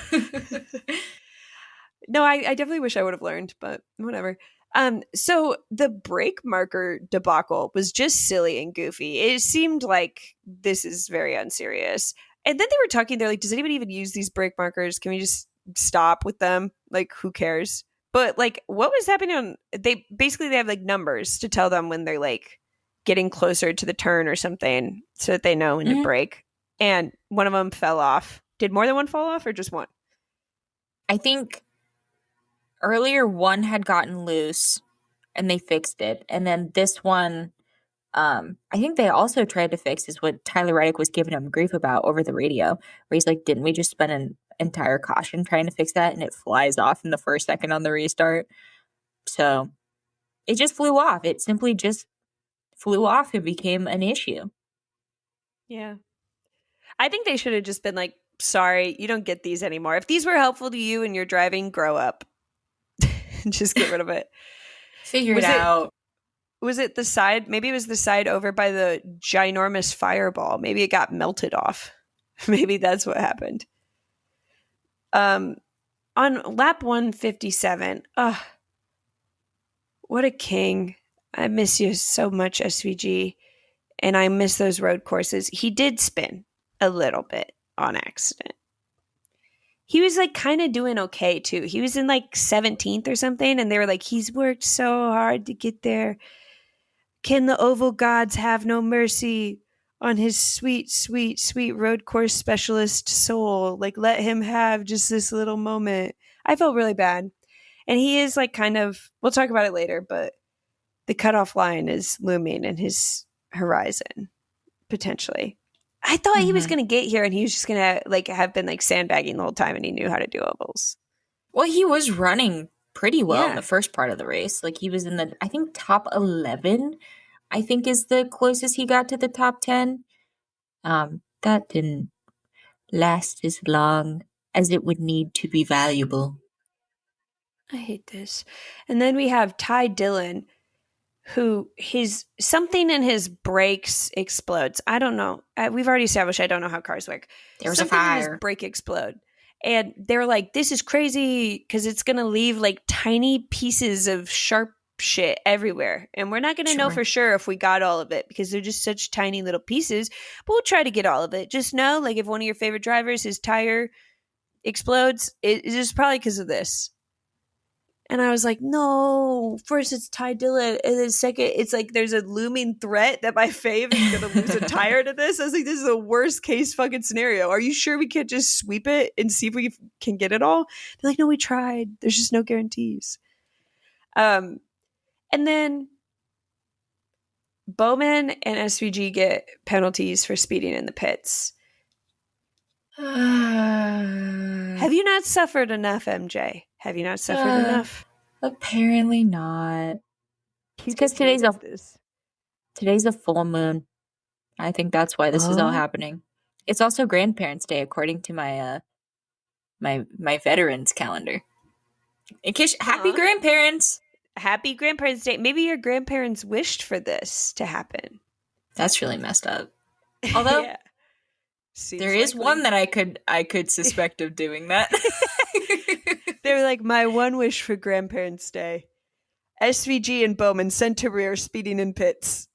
No, I definitely wish I would have learned, but whatever. So the brake marker debacle was just silly and goofy. It seemed like this is very unserious. And then they were talking, they're like, does anybody even use these brake markers? Can we just stop with them? Like, who cares? But like, what was happening they have like numbers to tell them when they're like getting closer to the turn or something so that they know when to brake. And one of them fell off. Did more than one fall off or just one? I think earlier one had gotten loose and they fixed it. And then this one, I think they also tried to fix is what Tyler Reddick was giving him grief about over the radio, where he's like, didn't we just spend an entire caution trying to fix that? And it flies off in the first second on the restart. So it just flew off. It simply just flew off and became an issue. Yeah. I think they should have just been like, sorry, you don't get these anymore. If these were helpful to you and you're driving, grow up. Just get rid of it. Figure it out. Was it the side? Maybe it was the side over by the ginormous fireball. Maybe it got melted off. Maybe that's what happened. On lap 157, what a king. I miss you so much, SVG. And I miss those road courses. He did spin a little bit on accident. He was like kind of doing okay too. He was in like 17th or something. And they were like, he's worked so hard to get there. Can the oval gods have no mercy on his sweet, sweet, sweet road course specialist soul? Like, let him have just this little moment. I felt really bad. And he is like kind of, we'll talk about it later, but the cutoff line is looming in his horizon, potentially. I thought he was going to get here and he was just going to like have been like sandbagging the whole time and he knew how to do ovals. Well, he was running pretty well in the first part of the race. Like he was in the, I think, top 11, I think is the closest he got to the top 10. That didn't last as long as it would need to be valuable. I hate this. And then we have Ty Dillon, who something in his brakes explodes. I don't know. We've already established I don't know how cars work. There was a fire. In his brake explode. And they're like, this is crazy because it's going to leave like tiny pieces of sharp shit everywhere. And we're not going to know for sure if we got all of it because they're just such tiny little pieces. But we'll try to get all of it. Just know, like if one of your favorite drivers, his tire explodes, it's probably because of this. And I was like, no, first it's Ty Dillon. And then second, it's like there's a looming threat that my fave is going to lose a tire to this. I was like, this is the worst case fucking scenario. Are you sure we can't just sweep it and see if we can get it all? They're like, no, we tried. There's just no guarantees. And then Bowman and SVG get penalties for speeding in the pits. Have you not suffered enough, MJ? Have you not suffered enough? Apparently not. Because today's a full moon. I think that's why this is all happening. It's also Grandparents' Day, according to my my veterans calendar. In case, happy grandparents! Happy Grandparents' Day. Maybe your grandparents wished for this to happen. That's really messed up. Although there is one that I could suspect of doing that. They were like, my one wish for Grandparents' Day SVG and Bowman sent to rear, speeding in pits.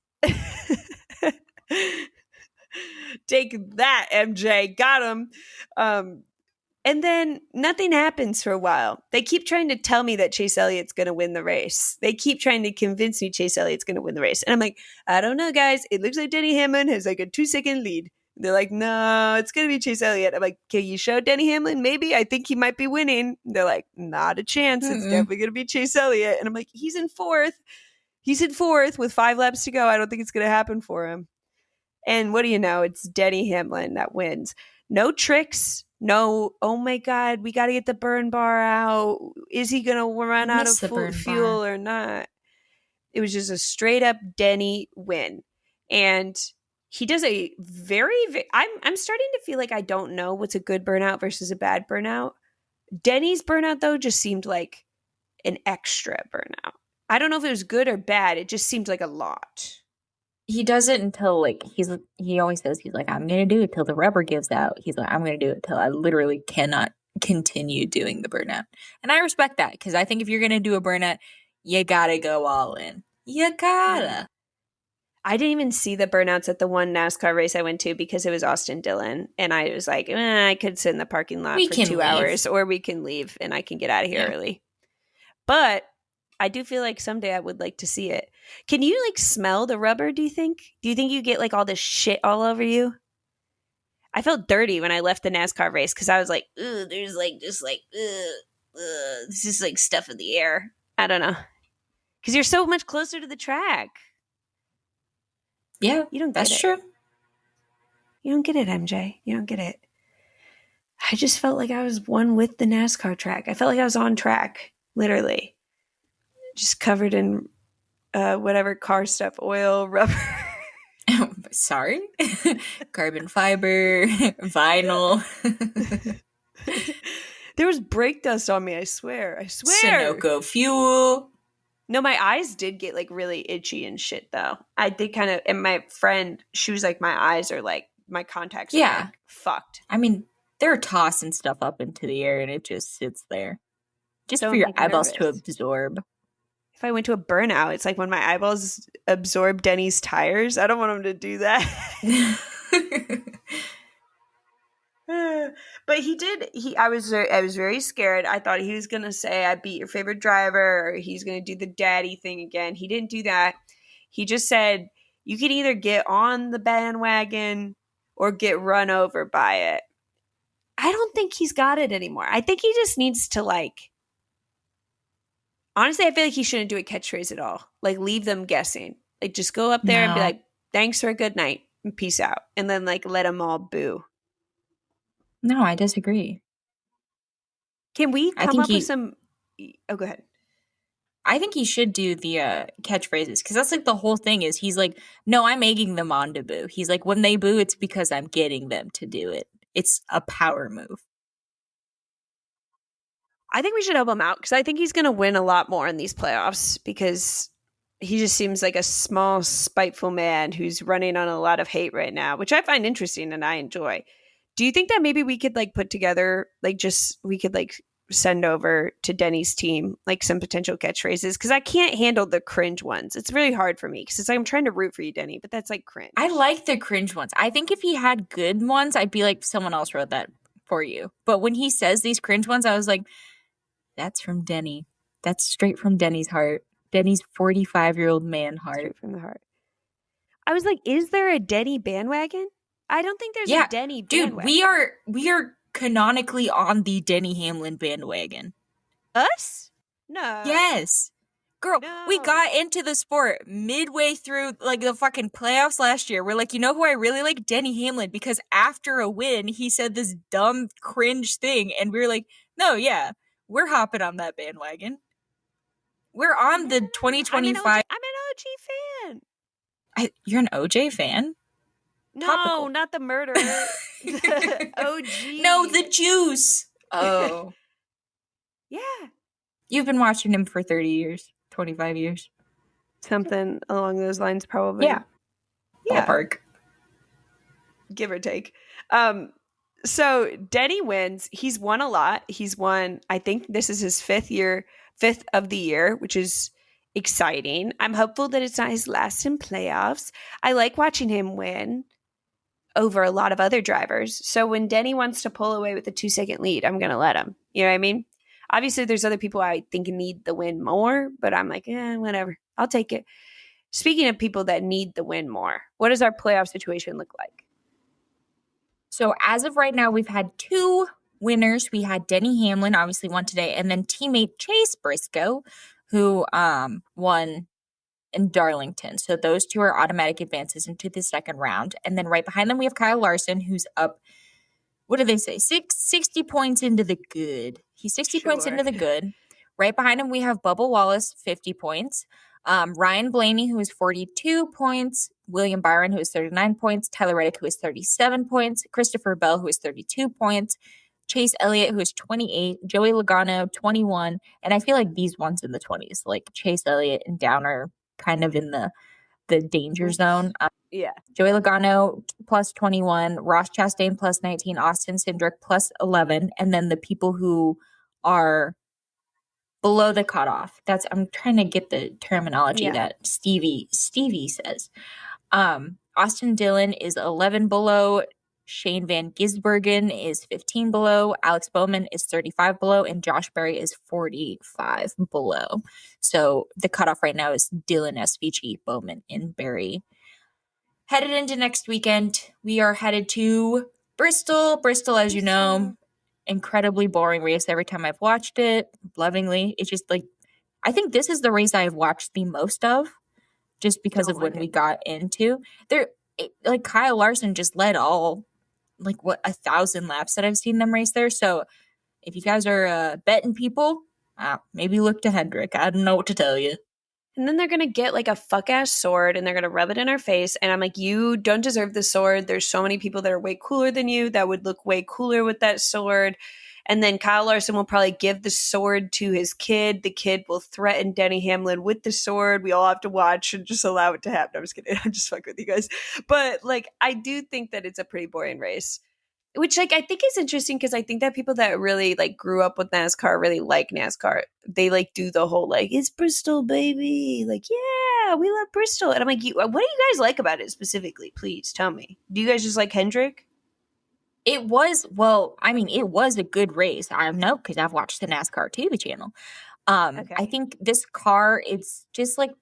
Take that, MJ. Got him. And then nothing happens for a while. They keep trying to tell me that Chase Elliott's going to win the race. They keep trying to convince me Chase Elliott's going to win the race. And I'm like, I don't know, guys. It looks like Denny Hamlin has like a 2-second lead. They're like, no, it's going to be Chase Elliott. I'm like, can you show Denny Hamlin? Maybe. I think he might be winning. They're like, not a chance. It's definitely going to be Chase Elliott. And I'm like, he's in fourth. He's in fourth with 5 laps to go. I don't think it's going to happen for him. And what do you know? It's Denny Hamlin that wins. No tricks. No, oh my God, we got to get the burn bar out. Is he going to run out of fuel or not? It was just a straight up Denny win. And he does a I'm starting to feel like I don't know what's a good burnout versus a bad burnout. Denny's burnout, though, just seemed like an extra burnout. I don't know if it was good or bad. It just seemed like a lot. He does it until like he always says he's like, I'm gonna do it till the rubber gives out. He's like, I'm gonna do it till I literally cannot continue doing the burnout. And I respect that, because I think if you're gonna do a burnout, you gotta go all in. You gotta. I didn't even see the burnouts at the one NASCAR race I went to because it was Austin Dillon. And I was like, I could sit in the parking lot for 2 hours, or we can leave and I can get out of here early. But I do feel like someday I would like to see it. Can you like smell the rubber, do you think? Do you think you get like all this shit all over you? I felt dirty when I left the NASCAR race because I was like, ooh, there's like just like, this is like stuff in the air. I don't know. Because you're so much closer to the track. Yeah, you don't get that's it. True. You don't get it, MJ. You don't get it. I just felt like I was one with the NASCAR track. I felt like I was on track, literally. Just covered in whatever car stuff, oil, rubber. Sorry? Carbon fiber, vinyl. There was brake dust on me, I swear. Sunoco fuel. No, my eyes did get like really itchy and shit though. I did kind of, and my friend, she was like, my eyes are like, my contacts are like fucked. I mean, they're tossing stuff up into the air and it just sits there. Just for your eyeballs to absorb. If I went to a burnout, it's like when my eyeballs absorb Denny's tires. I don't want them to do that. But he did. I was very scared. I thought he was gonna say, "I beat your favorite driver," or he's gonna do the daddy thing again. He didn't do that. He just said, "You can either get on the bandwagon or get run over by it." I don't think he's got it anymore. I think he just needs to like. Honestly, I feel like he shouldn't do a catchphrase at all. Like, leave them guessing. Like, just go up there and be like, "Thanks for a good night and peace out," and then like let them all boo. No, I disagree. Can we come up with some? Oh, go ahead. I think he should do the catchphrases, because that's like the whole thing is he's like, no, I'm egging them on to boo. He's like, when they boo, it's because I'm getting them to do it. It's a power move. I think we should help him out because I think he's going to win a lot more in these playoffs because he just seems like a small, spiteful man who's running on a lot of hate right now, which I find interesting and I enjoy. Do you think that maybe we could like put together, like we could like send over to Denny's team, like some potential catchphrases? Because I can't handle the cringe ones. It's really hard for me because I'm trying to root for you, Denny, but that's like cringe. I like the cringe ones. I think if he had good ones, I'd be like, someone else wrote that for you. But when he says these cringe ones, I was like, that's from Denny. That's straight from Denny's heart. Denny's 45-year-old man heart. Straight from the heart. I was like, is there a Denny bandwagon? I don't think there's a Denny bandwagon. Dude, we are canonically on the Denny Hamlin bandwagon. Us? No. Yes. Girl, we got into the sport midway through like the fucking playoffs last year. We're like, you know who I really like? Denny Hamlin, because after a win, he said this dumb cringe thing. And we were like, no, yeah, we're hopping on that bandwagon. We're on the 2025. I'm an OG fan. You're an OJ fan? No, Topical. Not the murderer. The OG. No, the juice. Oh. Yeah. You've been watching him for 30 years, 25 years. Something along those lines, probably. Yeah. Ballpark. Give or take. So Denny wins. He's won a lot. He's won, I think this is his fifth of the year, which is exciting. I'm hopeful that it's not his last in playoffs. I like watching him win over a lot of other drivers. So when Denny wants to pull away with a 2-second lead, I'm going to let him. You know what I mean? Obviously, there's other people I think need the win more, but I'm like, whatever. I'll take it. Speaking of people that need the win more, what does our playoff situation look like? So as of right now, we've had 2 winners. We had Denny Hamlin, obviously won today, and then teammate Chase Briscoe, who won in Darlington. So those 2 are automatic advances into the second round. And then right behind them, we have Kyle Larson, who's up, what do they say? 60 points into the good. He's 60 points into the good. Right behind him, we have Bubba Wallace, 50 points. Ryan Blaney, who is 42 points. William Byron, who is 39 points. Tyler Reddick, who is 37 points. Christopher Bell, who is 32 points. Chase Elliott, who is 28. Joey Logano, 21. And I feel like these ones in the 20s, like Chase Elliott and Downer, kind of in the danger zone. Yeah. Joey Logano plus 21, Ross Chastain plus 19, Austin Cindric plus 11, and then the people who are below the cutoff. I'm trying to get the terminology that Stevie says. Austin Dillon is 11 below. Shane Van Gisbergen is 15 below. Alex Bowman is 35 below. And Josh Berry is 45 below. So the cutoff right now is Dillon, SVG, Bowman, and Berry. Headed into next weekend, we are headed to Bristol. Bristol, as you know, incredibly boring race every time I've watched it, lovingly. It's just like, I think this is the race I've watched the most of, just because of when we got into. Like Kyle Larson just led all, 1,000 laps that I've seen them race there. So if you guys are betting people, maybe look to Hendrick. I don't know what to tell you. And then they're going to get like a fuck ass sword and they're going to rub it in our face. And I'm like, you don't deserve the sword. There's so many people that are way cooler than you that would look way cooler with that sword. And then Kyle Larson will probably give the sword to his kid. The kid will threaten Denny Hamlin with the sword. We all have to watch and just allow it to happen. I'm just kidding. I'm just fucking with you guys. But like, I do think that it's a pretty boring race. Which, like, I think is interesting because I think that people that really, like, grew up with NASCAR really like NASCAR. They, like, do the whole, like, it's Bristol, baby. Like, yeah, we love Bristol. And I'm like, what do you guys like about it specifically? Please tell me. Do you guys just like Hendrick? It was a good race. I know because I've watched the NASCAR TV channel. Okay. I think this car, it's just like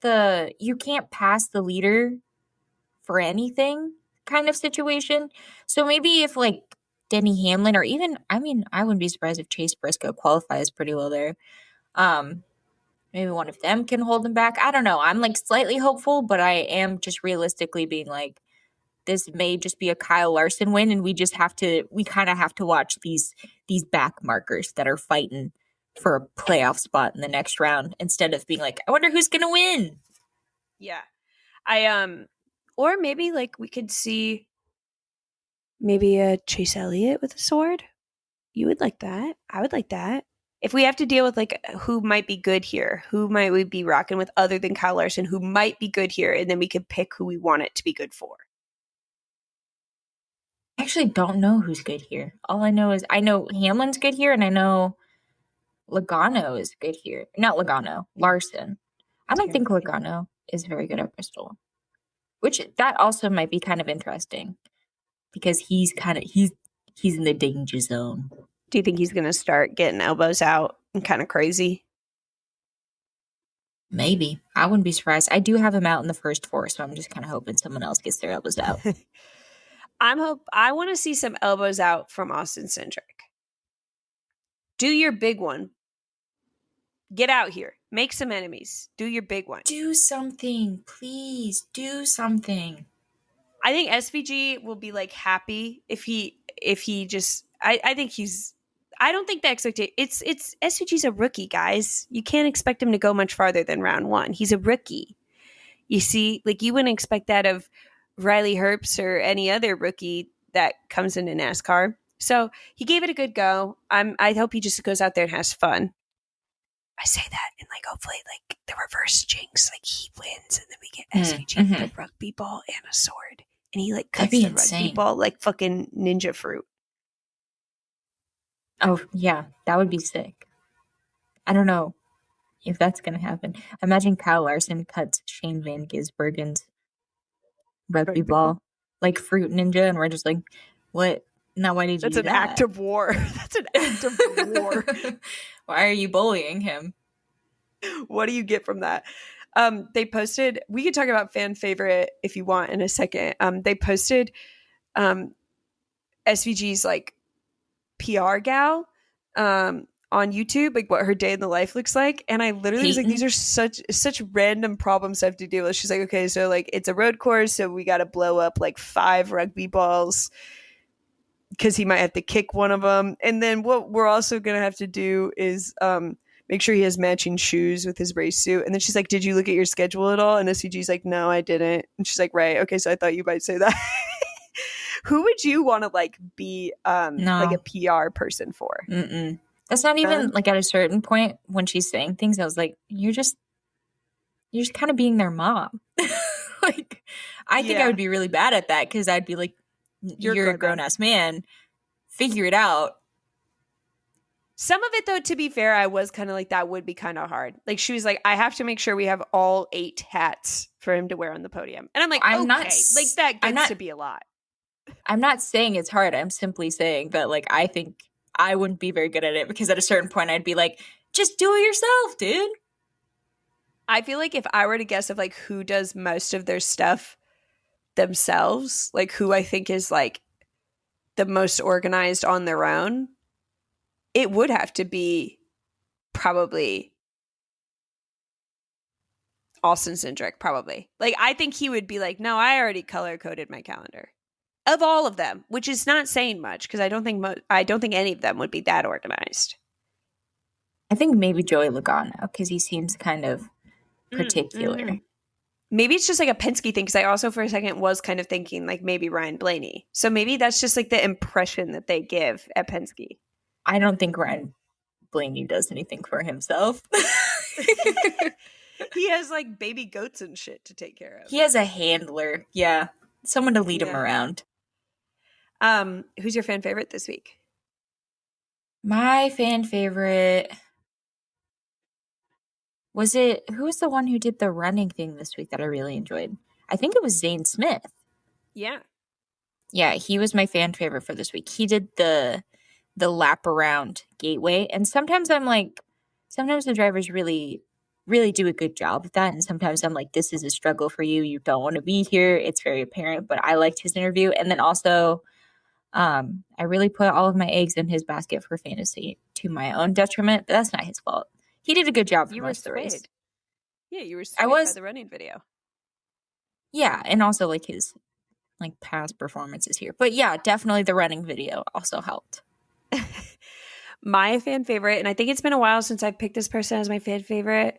you can't pass the leader for anything kind of situation. So maybe if, like, Denny Hamlin or even, I wouldn't be surprised if Chase Briscoe qualifies pretty well there. Maybe one of them can hold him back. I don't know. I'm like slightly hopeful, but I am just realistically being like, this may just be a Kyle Larson win, and we kind of have to watch these back markers that are fighting for a playoff spot in the next round instead of being like, I wonder who's gonna win. Yeah. Or maybe like we could see maybe a Chase Elliott with a sword. You would like that. I would like that. If we have to deal with like who might be good here, who might we be rocking with other than Kyle Larson, who might be good here, and then we could pick who we want it to be good for. I actually don't know who's good here. All I know is I know Hamlin's good here, and I know Logano is good here. Not Logano, Larson. I don't think Logano is very good at Bristol, which that also might be kind of interesting because he's in the danger zone. Do you think he's going to start getting elbows out and kind of crazy? Maybe. I wouldn't be surprised. I do have him out in the first 4, so I'm just kind of hoping someone else gets their elbows out. I want to see some elbows out from Austin Cindric. Do your big one. Get out here. Make some enemies. Do your big one. Do something. Please do something. I think SVG will be like happy if he just I think he's I don't think the expectation it's SVG's a rookie, guys. You can't expect him to go much farther than round 1. He's a rookie. You see, like you wouldn't expect that of Riley Herbst or any other rookie that comes into NASCAR. So he gave it a good go. I hope he just goes out there and has fun. I say that and like hopefully like the reverse jinx, like he wins and then we get SVG with a rugby ball and a sword. And he like cuts the rugby ball like fucking ninja fruit. Oh, yeah. That would be sick. I don't know. if that's gonna happen. Imagine Kyle Larson cuts Shane Van Gisbergen's rugby ball like Fruit Ninja, and we're just like, what? Now, why did you do that? That's an act of war. That's an act of war. Why are you bullying him? What do you get from that? They posted, we could talk about fan favorite if you want in a second. They posted SVG's like PR gal on YouTube, like what her day in the life looks like. And I literally was like, these are such random problems I have to deal with. She's like, okay, so like it's a road course, so we got to blow up like 5 rugby balls because he might have to kick one of them. And then what we're also going to have to do is make sure he has matching shoes with his race suit. And then she's like, did you look at your schedule at all? And SVG's like, no, I didn't. And she's like, right. Okay. So I thought you might say that. Who would you want to like be like a PR person for? Mm-mm. That's not even like at a certain point when she's saying things, I was like, you're just kind of being their mom. Like, I think I would be really bad at that because I'd be like, you're a grown-ass man. Figure it out. Some of it, though, to be fair, I was kind of like, that would be kind of hard. Like, she was like, I have to make sure we have all 8 hats for him to wear on the podium. And I'm like, okay, like that gets to be a lot. I'm not saying it's hard. I'm simply saying that, like, I think I wouldn't be very good at it because at a certain point I'd be like, just do it yourself, dude. I feel like if I were to guess of like who does most of their stuff themselves, like who I think is like the most organized on their own, it would have to be probably Austin Cindric, probably. Like, I think he would be like, no, I already color coded my calendar. Of all of them, which is not saying much because I don't think any of them would be that organized. I think maybe Joey Logano because he seems kind of particular. Mm-hmm. Maybe it's just like a Penske thing because I also for a second was kind of thinking like maybe Ryan Blaney. So maybe that's just like the impression that they give at Penske. I don't think Ryan Blaney does anything for himself. He has like baby goats and shit to take care of. He has a handler. Yeah. Someone to lead him around. Who's your fan favorite this week? My fan favorite who was the one who did the running thing this week that I really enjoyed? I think it was Zane Smith. Yeah. Yeah, he was my fan favorite for this week. He did the lap around Gateway. And sometimes I'm like, sometimes the drivers really, really do a good job of that. And sometimes I'm like, this is a struggle for you. You don't want to be here. It's very apparent. But I liked his interview. And then also, I really put all of my eggs in his basket for fantasy to my own detriment. But that's not his fault. He did a good job for most of the race. Yeah, you were swayed by the running video. Yeah, and also like his like past performances here. But yeah, definitely the running video also helped. My fan favorite, and I think it's been a while since I picked this person as my fan favorite.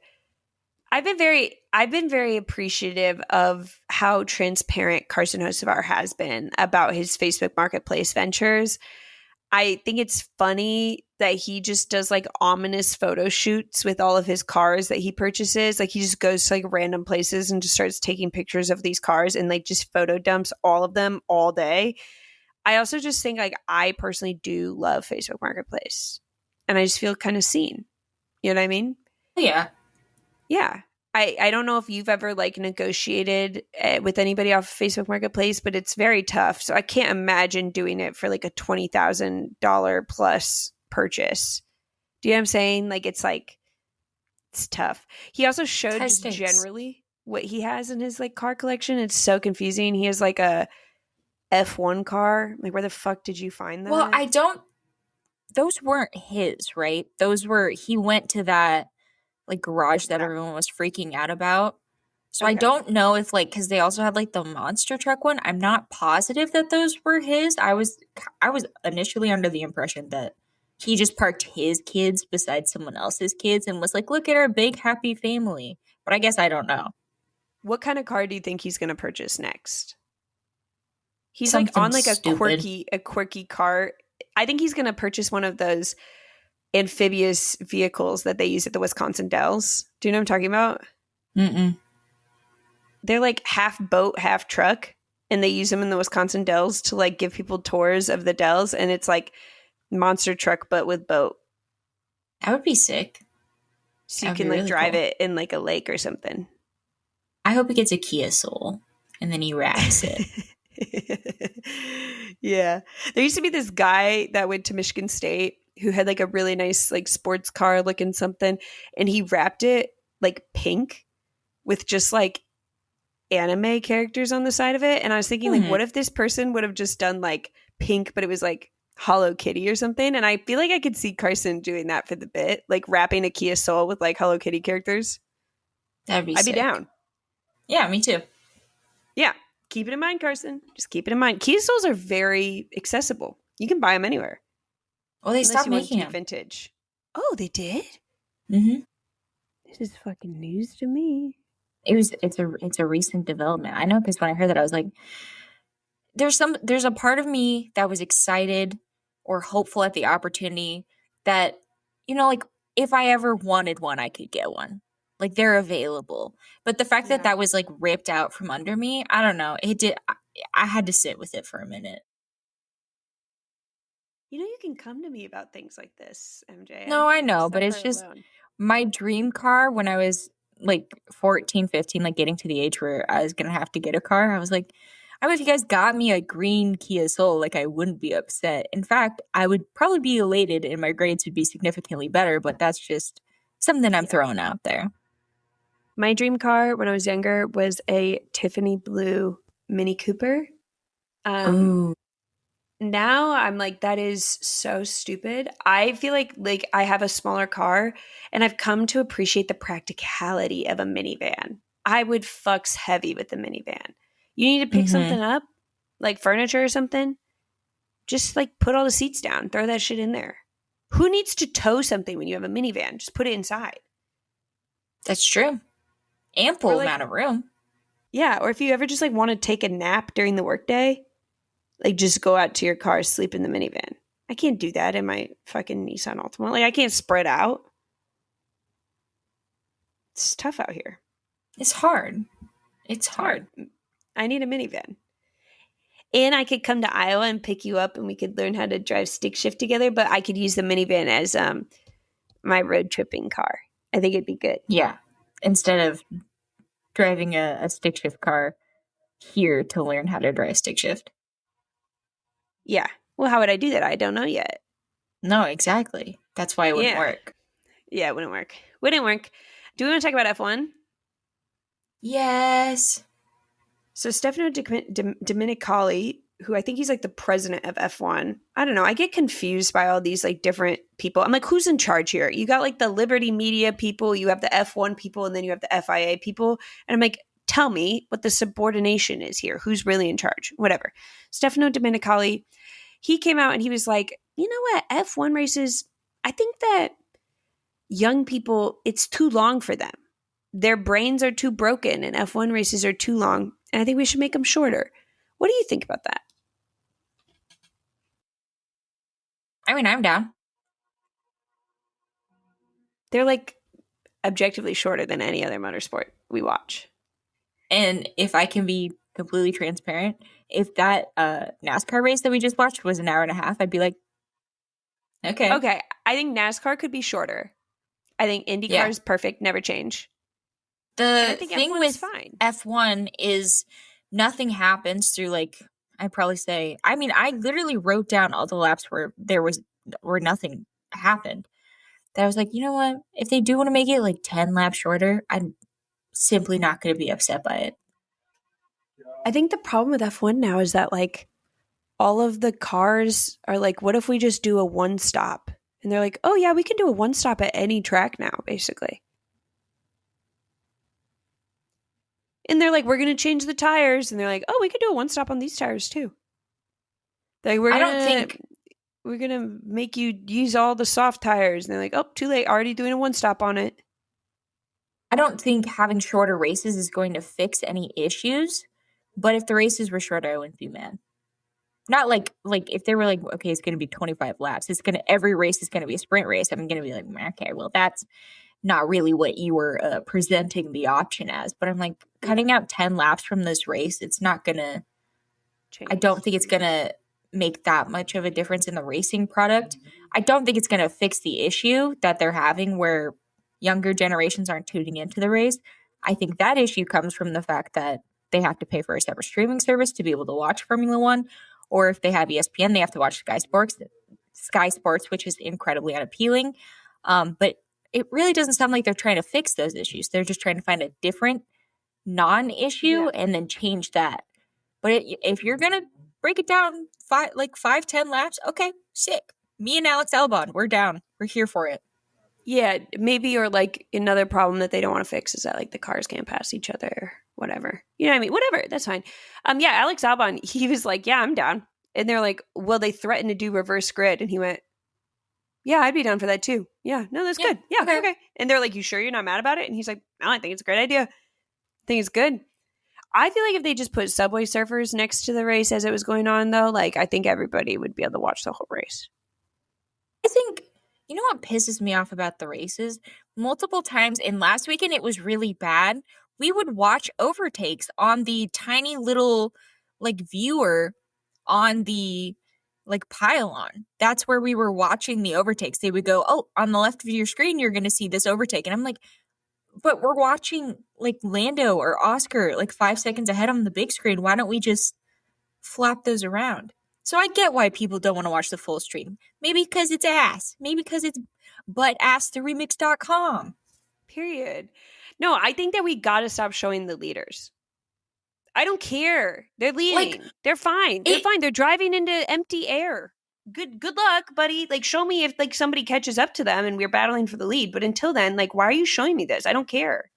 I've been very appreciative of how transparent Carson Hocevar has been about his Facebook Marketplace ventures. I think it's funny that he just does like ominous photo shoots with all of his cars that he purchases. Like he just goes to like random places and just starts taking pictures of these cars and like just photo dumps all of them all day. I also just think like I personally do love Facebook Marketplace and I just feel kind of seen. You know what I mean? Yeah. Yeah. I don't know if you've ever like negotiated with anybody off Facebook Marketplace, but it's very tough. So I can't imagine doing it for like a $20,000 plus purchase. Do you know what I'm saying? Like it's tough. He also showed just generally what he has in his like car collection. It's so confusing. He has like a F1 car. Like where the fuck did you find that? Well, those weren't his, right? He went to that like garage that everyone was freaking out about. So okay. I don't know if like, cause they also had like the monster truck one. I'm not positive that those were his. I was initially under the impression that he just parked his kids beside someone else's kids and was like, look at our big happy family. But I guess I don't know. What kind of car do you think he's going to purchase next? He's something like on like a quirky car. I think he's going to purchase one of those amphibious vehicles that they use at the Wisconsin Dells. Do you know what I'm talking about? Mm-mm. They're like half boat, half truck, and they use them in the Wisconsin Dells to like give people tours of the Dells, and it's like monster truck but with boat. That would be sick. so you That'd be can like really drive cool. it in like a lake or something. I hope he gets a Kia Soul and then he wraps it. Yeah. There used to be this guy that went to Michigan State who had like a really nice like sports car looking something, and he wrapped it like pink with just like anime characters on the side of it. And I was thinking like, Hmm. what if this person would have just done like pink, but it was like Hello Kitty or something? And I feel like I could see Carson doing that for the bit, like wrapping a Kia Soul with like Hello Kitty characters. That'd be I'd be sick. down. Yeah, me too. Yeah. Keep it in mind, Carson. Just keep it in mind. Kia Souls are very accessible. You can buy them anywhere. Well, they Unless stopped you want to making keep them. vintage. Oh, they did? Mm-hmm. This is fucking news to me. It's a recent development. I know, because when I heard that, I was like, there's a part of me that was excited or hopeful at the opportunity that, like, if I ever wanted one, I could get one. Like, they're available. But the fact that Yeah. that was like ripped out from under me, I don't know. It did. I had to sit with it for a minute. You can come to me about things like this, MJ. I No, don't I know, but suffer it's just alone. my dream car when I was like 14, 15, like getting to the age where I was going to have to get a car. I was like, I mean, if you guys got me a green Kia Soul, like I wouldn't be upset. In fact, I would probably be elated and my grades would be significantly better, but that's just something I'm Yeah. throwing out there. My dream car when I was younger was a Tiffany blue Mini Cooper. Um, Ooh. Now I'm like, that is so stupid. I feel like I have a smaller car, and I've come to appreciate the practicality of a minivan. I would fucks heavy with the minivan. You need to pick Mm-hmm. something up, like furniture or something, just like put all the seats down, throw that shit in there. Who needs to tow something when you have a minivan? Just put it inside. That's true. Or Ample like, amount of room. yeah, or if you ever just like want to take a nap during the workday, like just go out to your car, sleep in the minivan. I can't do that in my fucking Nissan Altima. Like I can't spread out. It's tough out here. It's hard. It's It's hard. hard. I need a minivan. And I could come to Iowa and pick you up and we could learn how to drive stick shift together, but I could use the minivan as my road tripping car. I think it'd be good. Yeah. Instead of driving a stick shift car here to learn how to drive stick shift. Yeah. Well, how would I do that? I don't know yet. No, exactly. That's why it wouldn't Yeah. work. Yeah, it wouldn't work. Wouldn't work. Do we want to talk about F1? Yes. So Stefano Domenicali, who I think he's like the president of F1. I don't know. I get confused by all these like different people. I'm like, who's in charge here? You got like the Liberty Media people, you have the F1 people, and then you have the FIA people. And I'm like, tell me what the subordination is here. Who's really in charge? Whatever. Stefano Domenicali, he came out and he was like, you know what? F1 races, I think that young people, it's too long for them. Their brains are too broken and F1 races are too long. And I think we should make them shorter. What do you think about that? I mean, I'm down. They're like objectively shorter than any other motorsport we watch. And if I can be completely transparent, if that NASCAR race that we just watched was an hour and a half, I'd be like, okay. Okay, I think NASCAR could be shorter. I think IndyCar Yeah. is perfect, never change. The I think thing F1's with fine. F1 is nothing happens through like, I'd probably say, I mean, I literally wrote down all the laps where nothing happened. That I was like, you know what? If they do want to make it like 10 laps shorter, I'm simply not going to be upset by it. I think the problem with F1 now is that like all of the cars are like, what if we just do a one stop? And they're like, oh yeah, we can do a one stop at any track now, basically. And they're like, we're going to change the tires. And they're like, oh, we could do a one stop on these tires too. Like, we're going to make you use all the soft tires. And they're like, oh, too late. Already doing a one stop on it. I don't think having shorter races is going to fix any issues. But if the races were shorter, I wouldn't be mad. Not like if they were like, okay, it's going to be 25 laps. Every race is going to be a sprint race. I'm going to be like, okay, well, that's not really what you were presenting the option as. But I'm like, cutting out 10 laps from this race, it's not going to, I don't think it's going to make that much of a difference in the racing product. I don't think it's going to fix the issue that they're having where, younger generations aren't tuning into the race. I think that issue comes from the fact that they have to pay for a separate streaming service to be able to watch Formula One, or if they have ESPN, they have to watch Sky Sports, which is incredibly unappealing. But it really doesn't sound like they're trying to fix those issues. They're just trying to find a different non-issue and then change that. But if you're gonna break it down 5-10 laps, okay, sick. Me and Alex Albon, we're down. We're here for it. Yeah, maybe, or like another problem that they don't want to fix is that like the cars can't pass each other or whatever. You know what I mean? Whatever, that's fine. Yeah, Alex Albon, he was like, yeah, I'm down. And they're like, well, they threatened to do reverse grid. And he went, yeah, I'd be down for that too. Yeah, no, that's good. Yeah, okay. And they're like, you sure you're not mad about it? And he's like, no, I think it's a great idea. I think it's good. I feel like if they just put Subway Surfers next to the race as it was going on, though, like I think everybody would be able to watch the whole race. I think, you know what pisses me off about the races? Multiple times, and last weekend it was really bad, we would watch overtakes on the tiny little like viewer on the like pylon. That's where we were watching the overtakes. They would go, oh, on the left of your screen, you're going to see this overtake. And I'm like, but we're watching like Lando or Oscar like 5 seconds ahead on the big screen. Why don't we just flap those around? So I get why people don't want to watch the full stream. Maybe because it's ass. Maybe because it's buttass3remix.com. Period. No, I think that we got to stop showing the leaders. I don't care. They're leading. Like, they're fine. They're fine. They're driving into empty air. Good luck, buddy. Like, show me if like somebody catches up to them and we're battling for the lead. But until then, like, why are you showing me this? I don't care.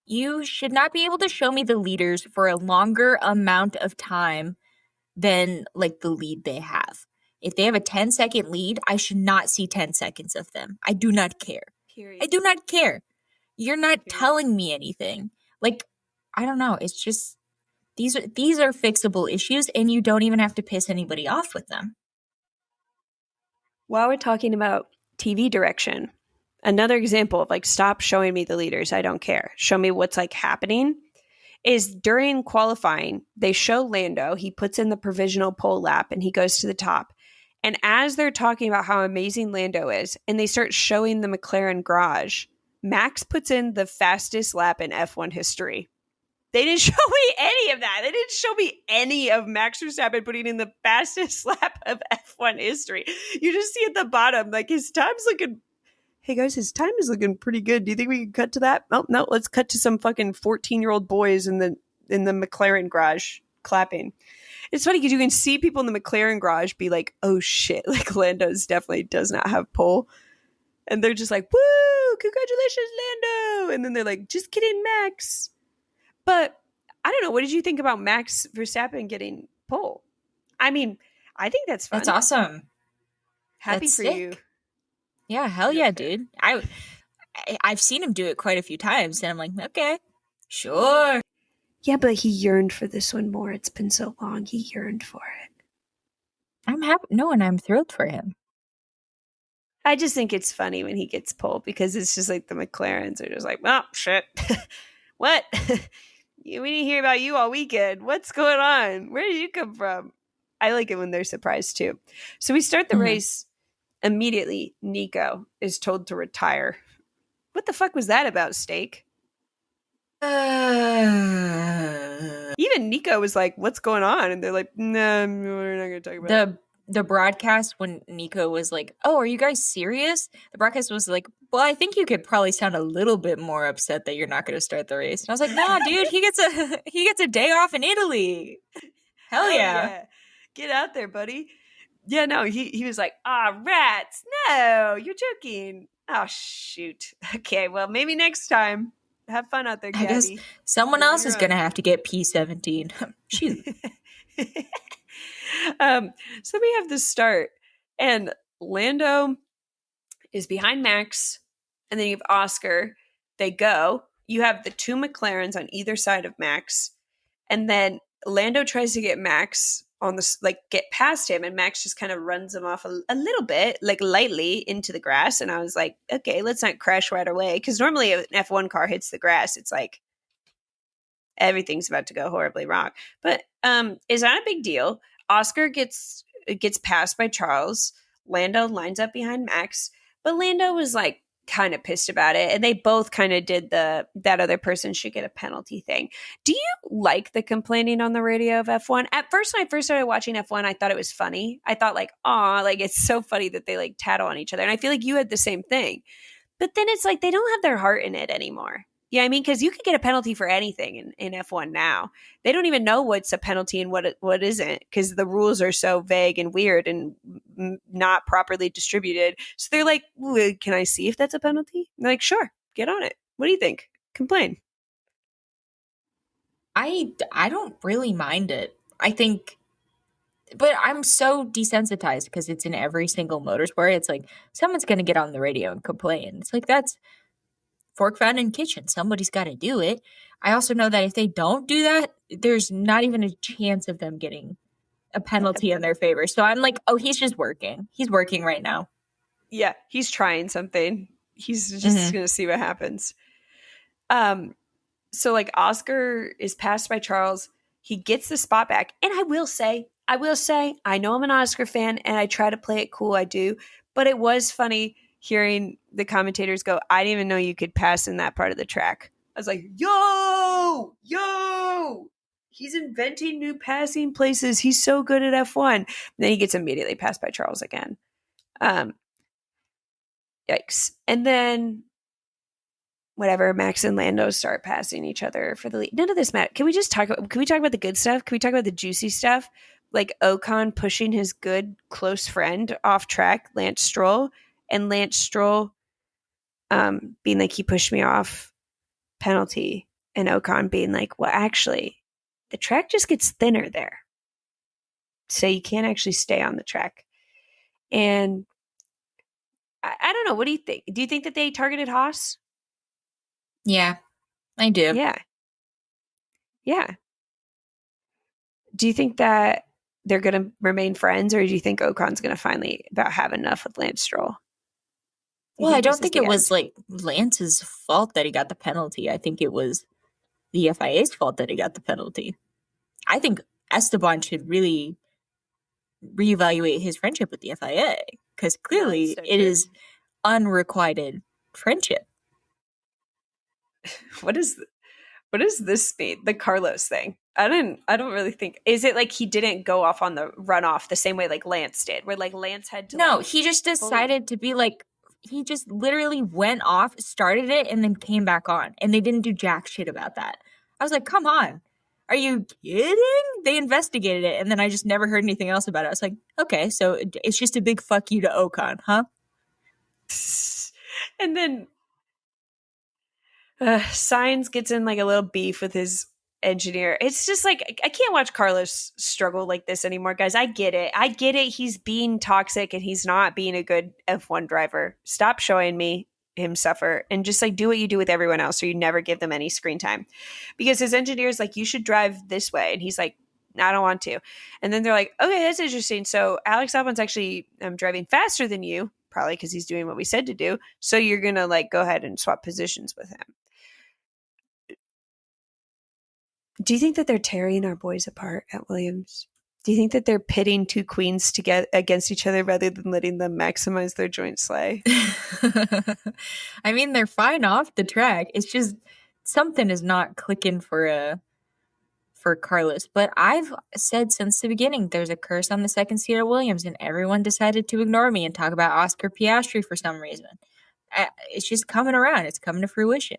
You should not be able to show me the leaders for a longer amount of time than like the lead they have. If they have a 10-second lead, I should not see 10 seconds of them. I do not care. Period. I do not care. You're not telling me anything. Like, I don't know. It's just these are fixable issues, and you don't even have to piss anybody off with them. While we're talking about TV direction, another example of like, stop showing me the leaders. I don't care. Show me what's like happening. Is during qualifying, they show Lando. He puts in the provisional pole lap and he goes to the top. And as they're talking about how amazing Lando is, and they start showing the McLaren garage, Max puts in the fastest lap in F1 history. They didn't show me any of that. They didn't show me any of Max Verstappen putting in the fastest lap of F1 history. You just see at the bottom, like his time's looking, hey guys, his time is looking pretty good. Do you think we can cut to that? Oh, no, let's cut to some fucking 14-year-old boys in the McLaren garage clapping. It's funny because you can see people in the McLaren garage be like, oh shit, like Lando's definitely does not have pole. And they're just like, woo, congratulations, Lando. And then they're like, just kidding, Max. But I don't know. What did you think about Max Verstappen getting pole? I mean, I think that's fun. That's awesome. Happy that's for sick. you. Yeah, hell yeah, dude. I've seen him do it quite a few times, and I'm like, okay, sure. Yeah, but he yearned for this one more. It's been so long. He yearned for it. I'm happy. No, and I'm thrilled for him. I just think it's funny when he gets pole because it's just like the McLarens are just like, oh, shit. What? We didn't hear about you all weekend. What's going on? Where did you come from? I like it when they're surprised too. So we start the race. Immediately, Nico is told to retire. What the fuck was that about, Steak? Even Nico was like, what's going on? And they're like, nah, we're not going to talk about it. The broadcast when Nico was like, oh, are you guys serious? The broadcast was like, well, I think you could probably sound a little bit more upset that you're not going to start the race. And I was like, nah, dude, he gets a day off in Italy. Hell yeah. Get out there, buddy. Yeah, no, he was like, rats. No, you're joking. Oh, shoot. Okay, well, maybe next time. Have fun out there, Gabby. I guess someone else is going to have to get P17. Shoot. So we have the start, and Lando is behind Max, and then you have Oscar. They go. You have the two McLarens on either side of Max, and then Lando tries to get Max on the get past him, and Max just kind of runs him off a little bit, like lightly into the grass. And I was like, okay, let's not crash right away, because normally an F1 car hits the grass, it's like everything's about to go horribly wrong. But it's not a big deal. Oscar gets passed by Charles. Lando lines up behind Max, but Lando was like kind of pissed about it, and they both kind of did that other person should get a penalty thing. Do you like the complaining on the radio of F1? At first, when I first started watching F1, I thought it was funny. I thought like, aw, like it's so funny that they like tattle on each other, and I feel like you had the same thing. But then it's like they don't have their heart in it anymore. Yeah, I mean, because you could get a penalty for anything in F1 now. They don't even know what's a penalty and what isn't, because the rules are so vague and weird and not properly distributed. So they're like, can I see if that's a penalty? And they're like, sure, get on it. What do you think? Complain. I don't really mind it. I think, but I'm so desensitized because it's in every single motorsport. It's like someone's going to get on the radio and complain. It's like, that's fork found in kitchen. Somebody's got to do it. I also know that if they don't do that, there's not even a chance of them getting a penalty in their favor. So I'm like, oh, he's just working. He's working right now. Yeah, he's trying something. He's just going to see what happens. So like Oscar is passed by Charles. He gets the spot back. And I will say, I know I'm an Oscar fan and I try to play it cool. I do. But it was funny hearing the commentators go, I didn't even know you could pass in that part of the track. I was like, yo, he's inventing new passing places. He's so good at F1. And then he gets immediately passed by Charles again. Yikes. And then whatever, Max and Lando start passing each other for the lead. None of this matters. Can we talk about the good stuff? Can we talk about the juicy stuff? Like Ocon pushing his good close friend off track, Lance Stroll, and Lance Stroll being like, he pushed me off, penalty, and Ocon being like, well, actually, the track just gets thinner there. So you can't actually stay on the track. And I don't know. What do you think? Do you think that they targeted Haas? Yeah, I do. Yeah. Do you think that they're going to remain friends, or do you think Ocon's going to finally about have enough with Lance Stroll? Well, I don't think it was like Lance's fault that he got the penalty. I think it was the FIA's fault that he got the penalty. I think Esteban should really reevaluate his friendship with the FIA, because clearly it is unrequited friendship. What does this mean? The Carlos thing. I don't really think. Is it like he didn't go off on the runoff the same way like Lance did, where like Lance had to? No, he just decided to be like, he just literally went off, started it, and then came back on, and they didn't do jack shit about that. I was like, come on. Are you kidding? They investigated it, and then I just never heard anything else about it. I was like, okay, so it's just a big fuck you to Ocon, huh? And then Sainz gets in like a little beef with his engineer. It's just like, I can't watch Carlos struggle like this anymore, guys. I get it. He's being toxic and he's not being a good F1 driver. Stop showing me him suffer and just like do what you do with everyone else, or you never give them any screen time. Because his engineer's like, you should drive this way, and he's like, I don't want to. And then they're like, okay, that's interesting. So Alex Albon's actually driving faster than you, probably because he's doing what we said to do. So you're gonna like go ahead and swap positions with him. Do you think that they're tearing our boys apart at Williams? Do you think that they're pitting two queens to get against each other rather than letting them maximize their joint slay? I mean, they're fine off the track. It's just something is not clicking for Carlos. But I've said since the beginning, there's a curse on the second seat at Williams, and everyone decided to ignore me and talk about Oscar Piastri for some reason. It's just coming around. It's coming to fruition.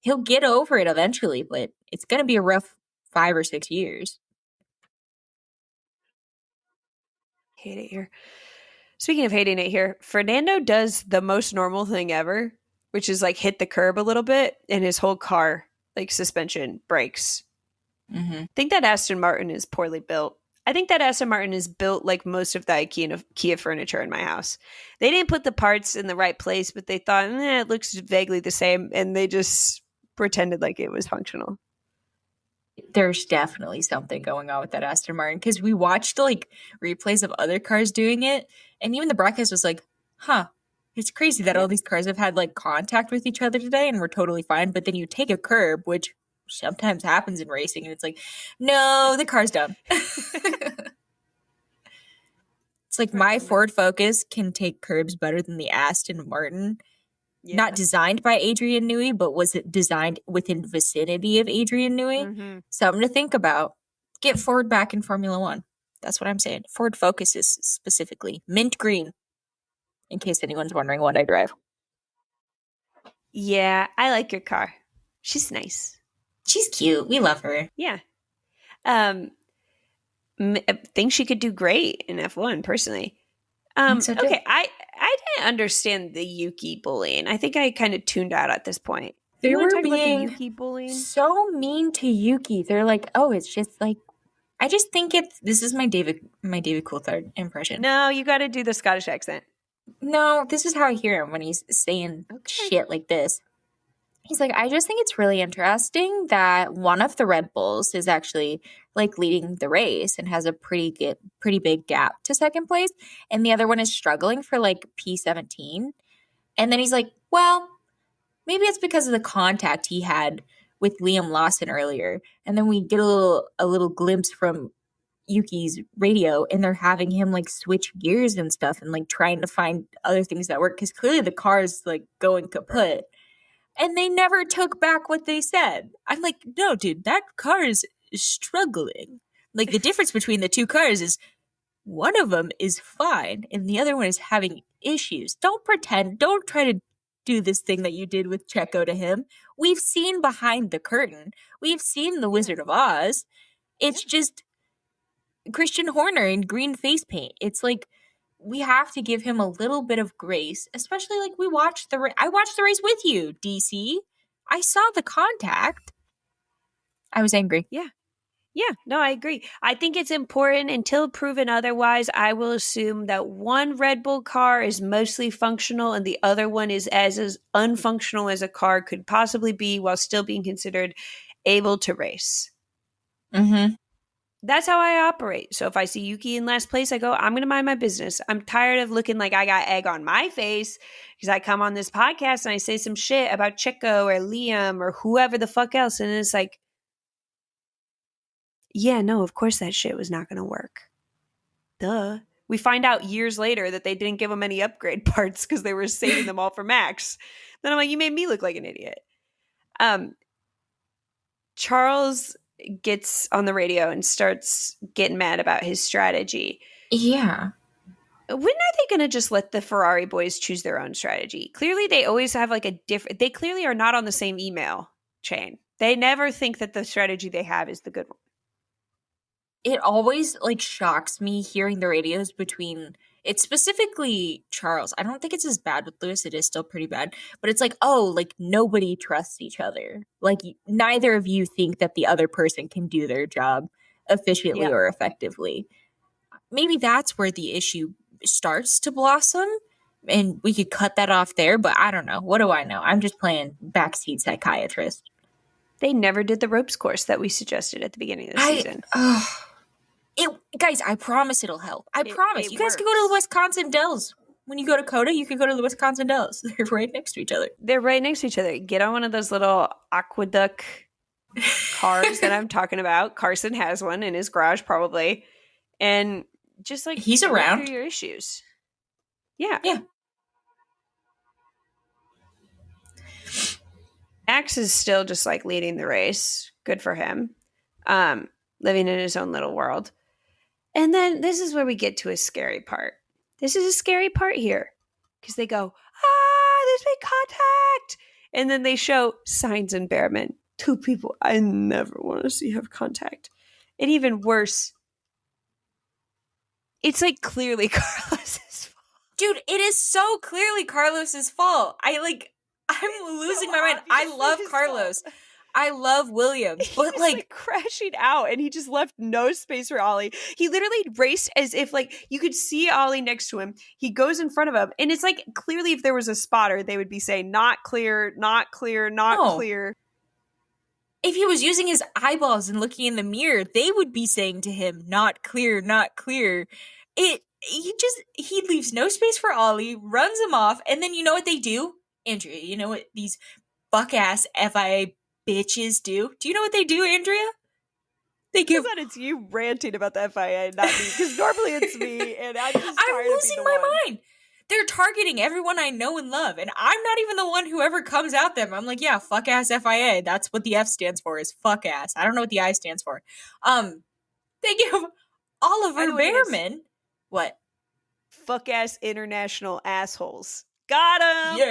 He'll get over it eventually, but it's going to be a rough 5 or 6 years. Hate it here. Speaking of hating it here, Fernando does the most normal thing ever, which is like hit the curb a little bit, and his whole car, like suspension, breaks. I think that Aston Martin is poorly built. I think that Aston Martin is built like most of the IKEA furniture in my house. They didn't put the parts in the right place, but they thought, it looks vaguely the same, and they just pretended like it was functional. There's definitely something going on with that Aston Martin, because we watched like replays of other cars doing it, and even the broadcast was like, it's crazy that all these cars have had like contact with each other today and we're totally fine, but then you take a curb, which sometimes happens in racing, and it's like, no, the car's done. It's like my Ford Focus can take curbs better than the Aston Martin, not designed by Adrian Newey, but was it designed within vicinity of Adrian Newey? Mm-hmm. Something to think about. Get Ford back in Formula One. That's what I'm saying. Ford Focus is specifically mint green, in case anyone's wondering what I drive. Yeah, I like your car. She's nice. She's cute. We love her. Yeah. I think she could do great in F1 personally. So okay, I didn't understand the Yuki bullying. I think I kind of tuned out at this point. They were talk being about the Yuki bullying? So mean to Yuki. They're like, oh, it's just like, I just think this is my David Coulthard impression. No, you got to do the Scottish accent. No, this is how I hear him when he's saying shit like this. He's like, I just think it's really interesting that one of the Red Bulls is actually like leading the race and has a pretty big gap to second place. And the other one is struggling for like P17. And then he's like, well, maybe it's because of the contact he had with Liam Lawson earlier. And then we get a little glimpse from Yuki's radio, and they're having him like switch gears and stuff and like trying to find other things that work, because clearly the car's like going kaput. And they never took back what they said. I'm like, no, dude, that car is struggling. Like, the difference between the two cars is one of them is fine and the other one is having issues. Don't pretend. Don't try to do this thing that you did with Checo to him. We've seen behind the curtain. We've seen The Wizard of Oz. It's just Christian Horner in green face paint. It's like, we have to give him a little bit of grace, especially like I watched the race with you, DC. I saw the contact. I was angry. Yeah. No, I agree. I think it's important. Until proven otherwise, I will assume that one Red Bull car is mostly functional and the other one is as unfunctional as a car could possibly be while still being considered able to race. Mm-hmm. That's how I operate. So if I see Yuki in last place, I go, I'm going to mind my business. I'm tired of looking like I got egg on my face because I come on this podcast and I say some shit about Checo or Liam or whoever the fuck else. And it's like, yeah, no, of course that shit was not going to work. Duh. We find out years later that they didn't give them any upgrade parts because they were saving them all for Max. Then I'm like, you made me look like an idiot. Charles gets on the radio and starts getting mad about his strategy. Yeah. When are they going to just let the Ferrari boys choose their own strategy? Clearly, they always have like they clearly are not on the same email chain. They never think that the strategy they have is the good one. It always like shocks me hearing the radios between, it's specifically Charles. I don't think it's as bad with Lewis. It is still pretty bad. But it's like, oh, like nobody trusts each other. Like neither of you think that the other person can do their job efficiently or effectively. Maybe that's where the issue starts to blossom. And we could cut that off there. But I don't know. What do I know? I'm just playing backseat psychiatrist. They never did the ropes course that we suggested at the beginning of the season. Guys, I promise it'll help. I promise. You guys can go to the Wisconsin Dells. When you go to COTA, you can go to the Wisconsin Dells. They're right next to each other. They're right next to each other. Get on one of those little aqueduct cars that I'm talking about. Carson has one in his garage probably. And just like he's around through your issues. Yeah. Max is still just like leading the race. Good for him. Living in his own little world. And then this is where we get to a scary part. This is a scary part here. Because they go, there's been contact. And then they show Sainz and Behrman. Two people I never want to see have contact. And even worse, it's like clearly Carlos's fault. Dude, it is so clearly Carlos's fault. I'm losing my mind. I love Carlos. I love Williams, but like crashing out, and he just left no space for Ollie. He literally raced as if like you could see Ollie next to him. He goes in front of him, and it's like clearly if there was a spotter, they would be saying not clear, not clear, not clear. If he was using his eyeballs and looking in the mirror, they would be saying to him, not clear, not clear. He leaves no space for Ollie, runs him off, and then you know what they do? Andrea, you know what these buck-ass FIA bitches do? Do you know what they do, Andrea? They give. That it's you ranting about the FIA, not me, because normally it's me, and I'm just I'm losing my mind. they're targeting everyone I know and love, and I'm not even the one who ever comes at them. I'm like, yeah, fuck ass FIA. That's what the F stands for, is fuck ass. I don't know what the I stands for. They give Oliver Behrman what? Fuck ass international assholes. Got him. Yeah.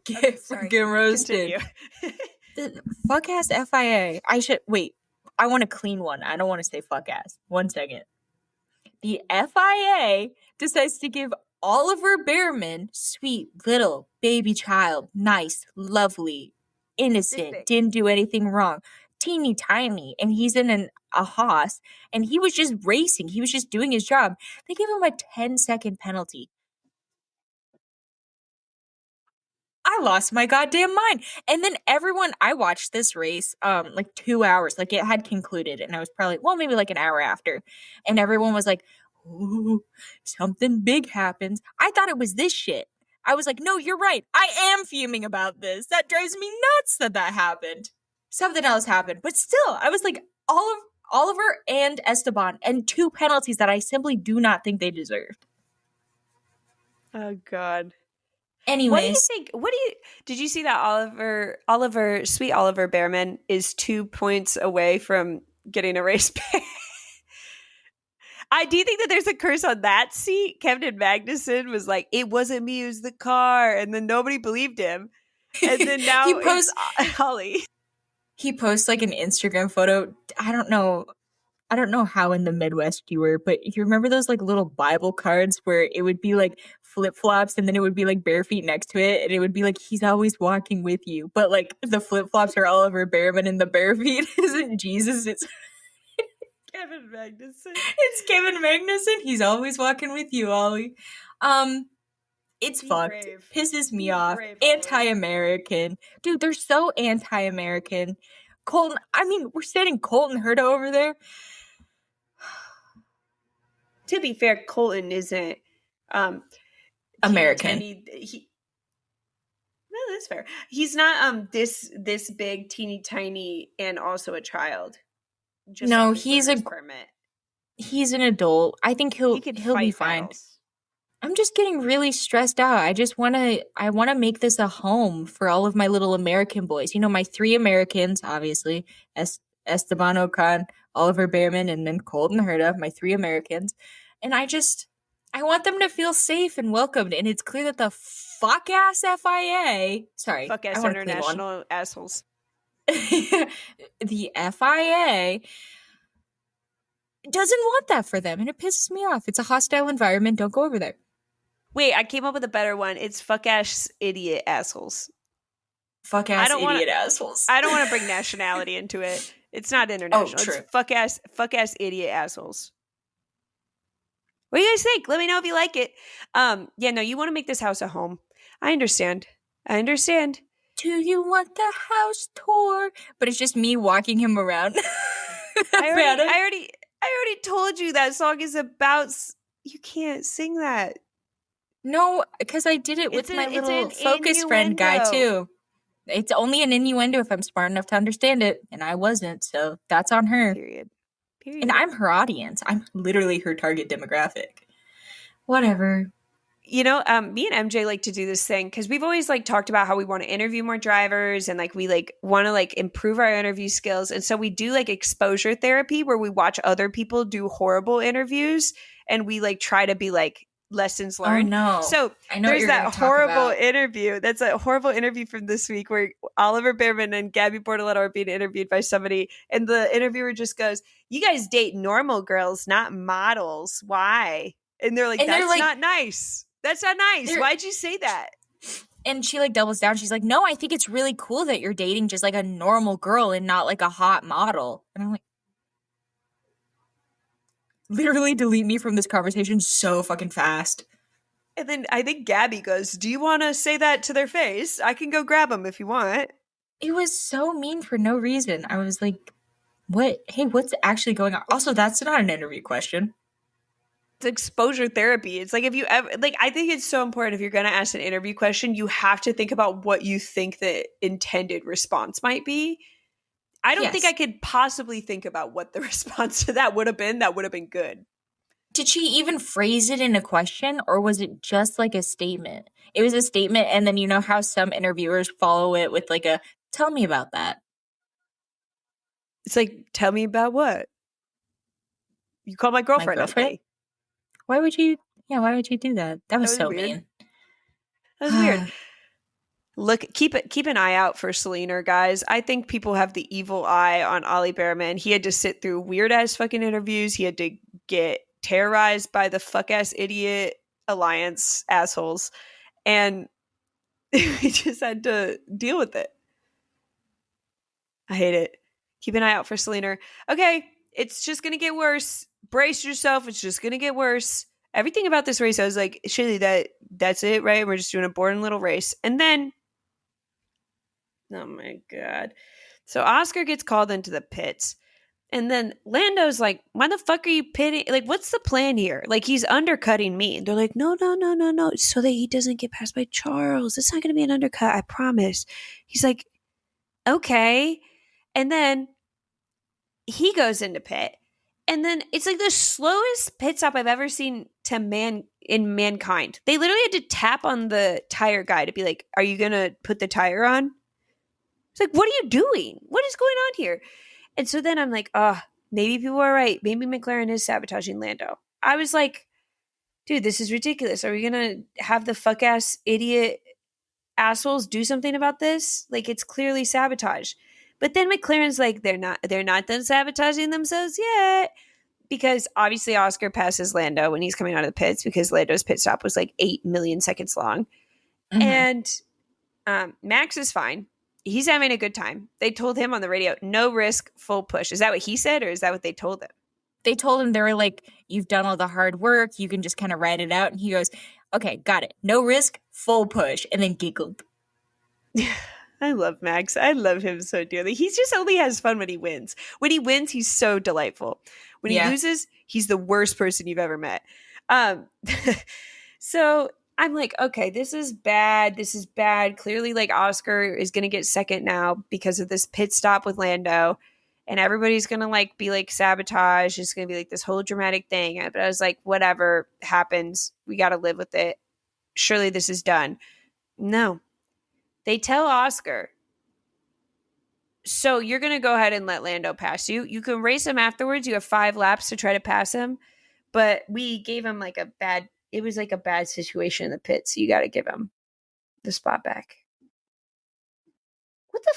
Get fucking roasted. Fuck ass FIA. I want a clean one. I don't want to say fuck ass. 1 second. The FIA decides to give Oliver Behrman, sweet little baby child, nice, lovely, innocent, didn't do anything wrong, teeny tiny, and he's in a Haas, and he was just racing. He was just doing his job. They give him a 10-second penalty. I lost my goddamn mind. And then I watched this race, like 2 hours, like it had concluded, and I was probably, maybe like an hour after, and everyone was like, ooh, something big happens. I thought it was this shit. I was like, no, you're right. I am fuming about this. That drives me nuts that happened. Something else happened. But still, I was like, Oliver and Esteban, and 2 penalties that I simply do not think they deserved. Oh, God. Anyways. Did you see that sweet Oliver Behrman is 2 points away from getting a race back? I do think that there's a curse on that seat. Kevin Magnussen was like, it wasn't me, it was the car. And then nobody believed him. And then now it's Holly. He posts like an Instagram photo. I don't know how in the Midwest you were, but you remember those like little Bible cards where it would be like flip-flops and then it would be like bare feet next to it, and it would be like, he's always walking with you. But like the flip-flops are Oliver Behrman and the bare feet isn't Jesus. It's Kevin Magnussen. It's Kevin Magnussen. He's always walking with you, Ollie. It's fucked. Brave. Pisses me off. Anti-American. Dude, they're so anti-American. Colton, we're sending Colton Herta over there. To be fair, Colton isn't American. No, that's fair. He's not this big, teeny tiny, and also a child. No, he's an adult. I think he'll be fine. Battles. I'm just getting really stressed out. I want to make this a home for all of my little American boys. You know, my 3 Americans, obviously, Esteban Ocon, Oliver Behrman, and then Colton Herta, my 3 Americans. And I want them to feel safe and welcomed. And it's clear that the fuck-ass FIA, fuck-ass international assholes. The FIA doesn't want that for them, and it pisses me off. It's a hostile environment. Don't go over there. Wait, I came up with a better one. It's fuck-ass idiot assholes. Fuck-ass idiot assholes. I don't want to bring nationality into it. It's not international. Oh, true. It's fuck-ass idiot assholes. What do you guys think? Let me know if you like it. Yeah, no, you want to make this house a home. I understand. Do you want the house tour? But it's just me walking him around. I already told you that song is about. You can't sing that. No, because I did it with my little focus friend guy too. It's only an innuendo if I'm smart enough to understand it, and I wasn't, so that's on her. Period. And I'm her audience. I'm literally her target demographic. Whatever. You know, me and MJ like to do this thing because we've always like talked about how we want to interview more drivers and like we like want to like improve our interview skills. And so we do like exposure therapy where we watch other people do horrible interviews and we like try to be like lessons learned. Oh, no. So there's that horrible interview. That's a horrible interview from this week where Oliver Behrman and Gabby Bortoletto are being interviewed by somebody. And the interviewer just goes, "You guys date normal girls, not models. Why?" And they're like, "That's not nice. That's not nice. Why'd you say that?" And she like doubles down. She's like, "No, I think it's really cool that you're dating just like a normal girl and not like a hot model." And I'm like, literally delete me from this conversation so fucking fast. And then I think Gabby goes, "Do you want to say that to their face? I can go grab them if you want." It was so mean for no reason. I was like, what? Hey, what's actually going on? Also, that's not an interview question. It's exposure therapy. It's like if you ever, like, I think it's so important if you're going to ask an interview question, you have to think about what you think the intended response might be. I don't think I could possibly think about what the response to that would have been. That would have been good. Did she even phrase it in a question, or was it just like a statement? It was a statement, and then you know how some interviewers follow it with like a, tell me about that. It's like, tell me about what? You called my My girlfriend girlfriend? today. Why would you do that? That That was was so weird. mean. That was weird. Look, keep an eye out for Selena, guys. I think people have the evil eye on Ollie Behrman. He had to sit through weird ass fucking interviews. He had to get terrorized by the fuck ass idiot alliance assholes, and we just had to deal with it. I hate it. Keep an eye out for Selena. Okay, it's just gonna get worse. Brace yourself. It's just gonna get worse. Everything about this race, I was like, surely that's it, right? We're just doing a boring little race, and then, oh my god. So Oscar gets called into the pits. And then Lando's like, why the fuck are you pitting? Like, what's the plan here? Like, he's undercutting me. And they're like, no, no, no, no, no. So that he doesn't get passed by Charles. It's not going to be an undercut. I promise. He's like, okay. And then he goes into pit. And then it's like the slowest pit stop I've ever seen to mankind. They literally had to tap on the tire guy to be like, are you going to put the tire on? It's like, what are you doing? What is going on here? And so then I'm like, maybe people are right. Maybe McLaren is sabotaging Lando. I was like, dude, this is ridiculous. Are we going to have the fuck ass idiot assholes do something about this? Like, it's clearly sabotage. But then McLaren's like, they're not done sabotaging themselves yet. Because obviously Oscar passes Lando when he's coming out of the pits because Lando's pit stop was like 8 million seconds long. Mm-hmm. And Max is fine. He's having a good time. They told him on the radio, no risk, full push. Is that what he said, or is that what they told him? They told him, they were like, you've done all the hard work. You can just kind of ride it out. And he goes, okay, got it. No risk, full push. And then giggled. I love Max. I love him so dearly. He just only has fun when he wins. When he wins, he's so delightful. When he loses, he's the worst person you've ever met. So I'm like, okay, this is bad. This is bad. Clearly, like, Oscar is going to get second now because of this pit stop with Lando. And everybody's going to like be like sabotage. It's going to be like this whole dramatic thing. But I was like, whatever happens, we got to live with it. Surely this is done. No. They tell Oscar, so you're going to go ahead and let Lando pass you. You can race him afterwards. You have 5 laps to try to pass him. But we gave him like it was like a bad situation in the pit. So you got to give him the spot back. What the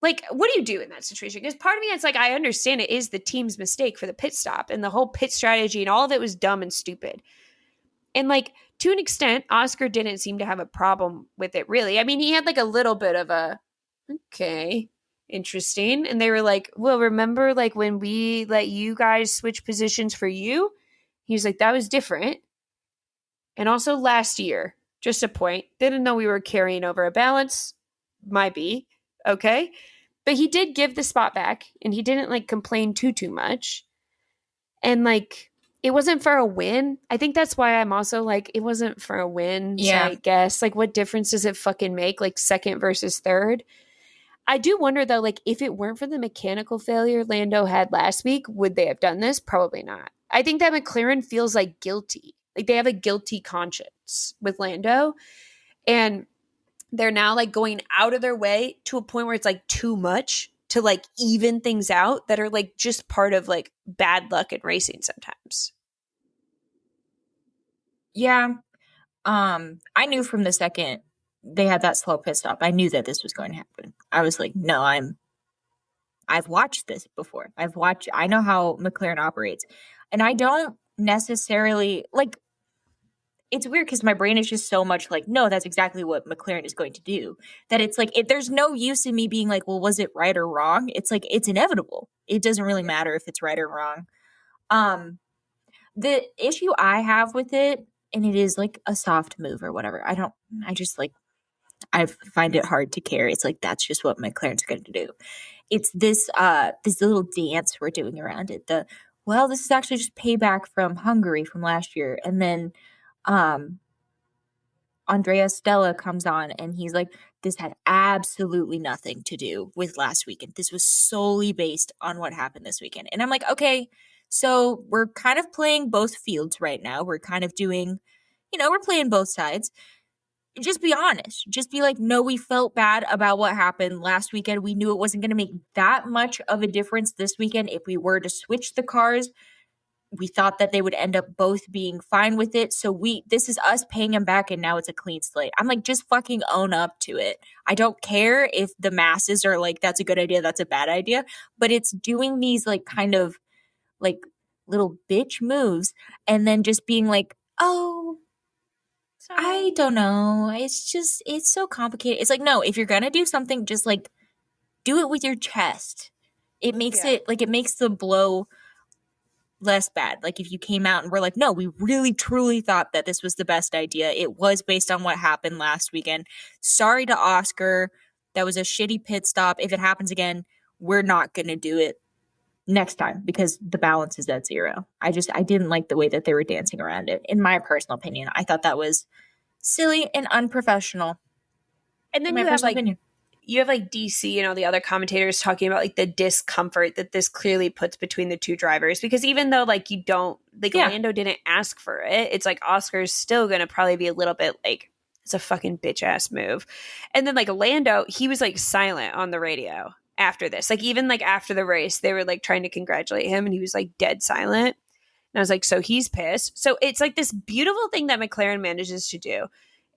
like, what do you do in that situation? Because part of me, it's like, I understand it is the team's mistake for the pit stop and the whole pit strategy and all of it was dumb and stupid. And like, to an extent, Oscar didn't seem to have a problem with it, really. I mean, he had like a little bit of a, okay, interesting. And they were like, well, remember like when we let you guys switch positions for you? He was like, that was different. And also last year, just a point, didn't know we were carrying over a balance. Might be. Okay. But he did give the spot back and he didn't like complain too much. And like, it wasn't for a win. I think that's why I'm also like, it wasn't for a win. Yeah. So I guess like, what difference does it fucking make? Like second versus third. I do wonder though, like if it weren't for the mechanical failure Lando had last week, would they have done this? Probably not. I think that McLaren feels like guilty. Like they have a guilty conscience with Lando. And they're now like going out of their way to a point where it's like too much to like even things out that are like just part of like bad luck in racing sometimes. Yeah. I knew from the second they had that slow pit stop, I knew that this was going to happen. I was like, no, I've watched this before. I know how McLaren operates. And I don't necessarily like, it's weird because my brain is just so much like, no, that's exactly what McLaren is going to do. That it's like, there's no use in me being like, well, was it right or wrong? It's like, it's inevitable. It doesn't really matter if it's right or wrong. The issue I have with it, and it is like a soft move or whatever. I find it hard to care. It's like, that's just what McLaren's going to do. It's this little dance we're doing around it. This is actually just payback from Hungary from last year. And then Andrea Stella comes on and he's like, this had absolutely nothing to do with last weekend. This was solely based on what happened this weekend. And I'm like, okay, So we're kind of playing both fields right now. We're kind of doing, we're playing both sides. Just be honest. Just be like, no, we felt bad about what happened last weekend. We knew it wasn't going to make that much of a difference this weekend if we were to switch the cars. We thought that they would end up both being fine with it. So this is us paying him back, and now it's a clean slate. I'm like, just fucking own up to it. I don't care if the masses are like, that's a good idea, that's a bad idea. But it's doing these like kind of like little bitch moves and then just being like, oh, sorry. I don't know. It's so complicated. It's like, no, if you're going to do something, just like do it with your chest. It makes it like, it makes the blow less bad. Like if you came out and were like, no, we really truly thought that this was the best idea. It was based on what happened last weekend. Sorry to Oscar. That was a shitty pit stop. If it happens again, we're not going to do it next time because the balance is at zero. I didn't like the way that they were dancing around it. In my personal opinion, I thought that was silly and unprofessional. And then you have like DC and all the other commentators talking about like the discomfort that this clearly puts between the two drivers, because even though like Lando didn't ask for it, it's like Oscar's still going to probably be a little bit like, it's a fucking bitch ass move. And then like Lando, he was like silent on the radio after this. Like even like after the race, they were like trying to congratulate him and he was like dead silent. And I was like, so he's pissed. So it's like this beautiful thing that McLaren manages to do.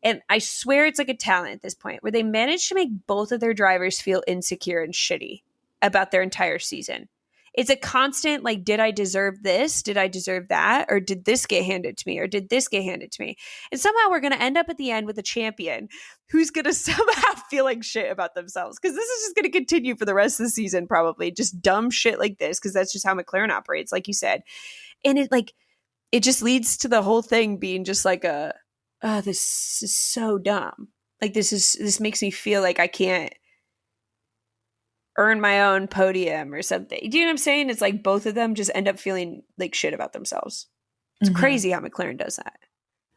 And I swear it's like a talent at this point where they managed to make both of their drivers feel insecure and shitty about their entire season. It's a constant, like, did I deserve this? Did I deserve that? Or did this get handed to me? Or did this get handed to me? And somehow we're going to end up at the end with a champion who's going to somehow feel like shit about themselves. Because this is just going to continue for the rest of the season, probably. Just dumb shit like this, because that's just how McLaren operates, like you said. And it just leads to the whole thing being just like this is so dumb. Like this makes me feel like I can't earn my own podium or something. Do you know what I'm saying? It's like both of them just end up feeling like shit about themselves. It's crazy how McLaren does that.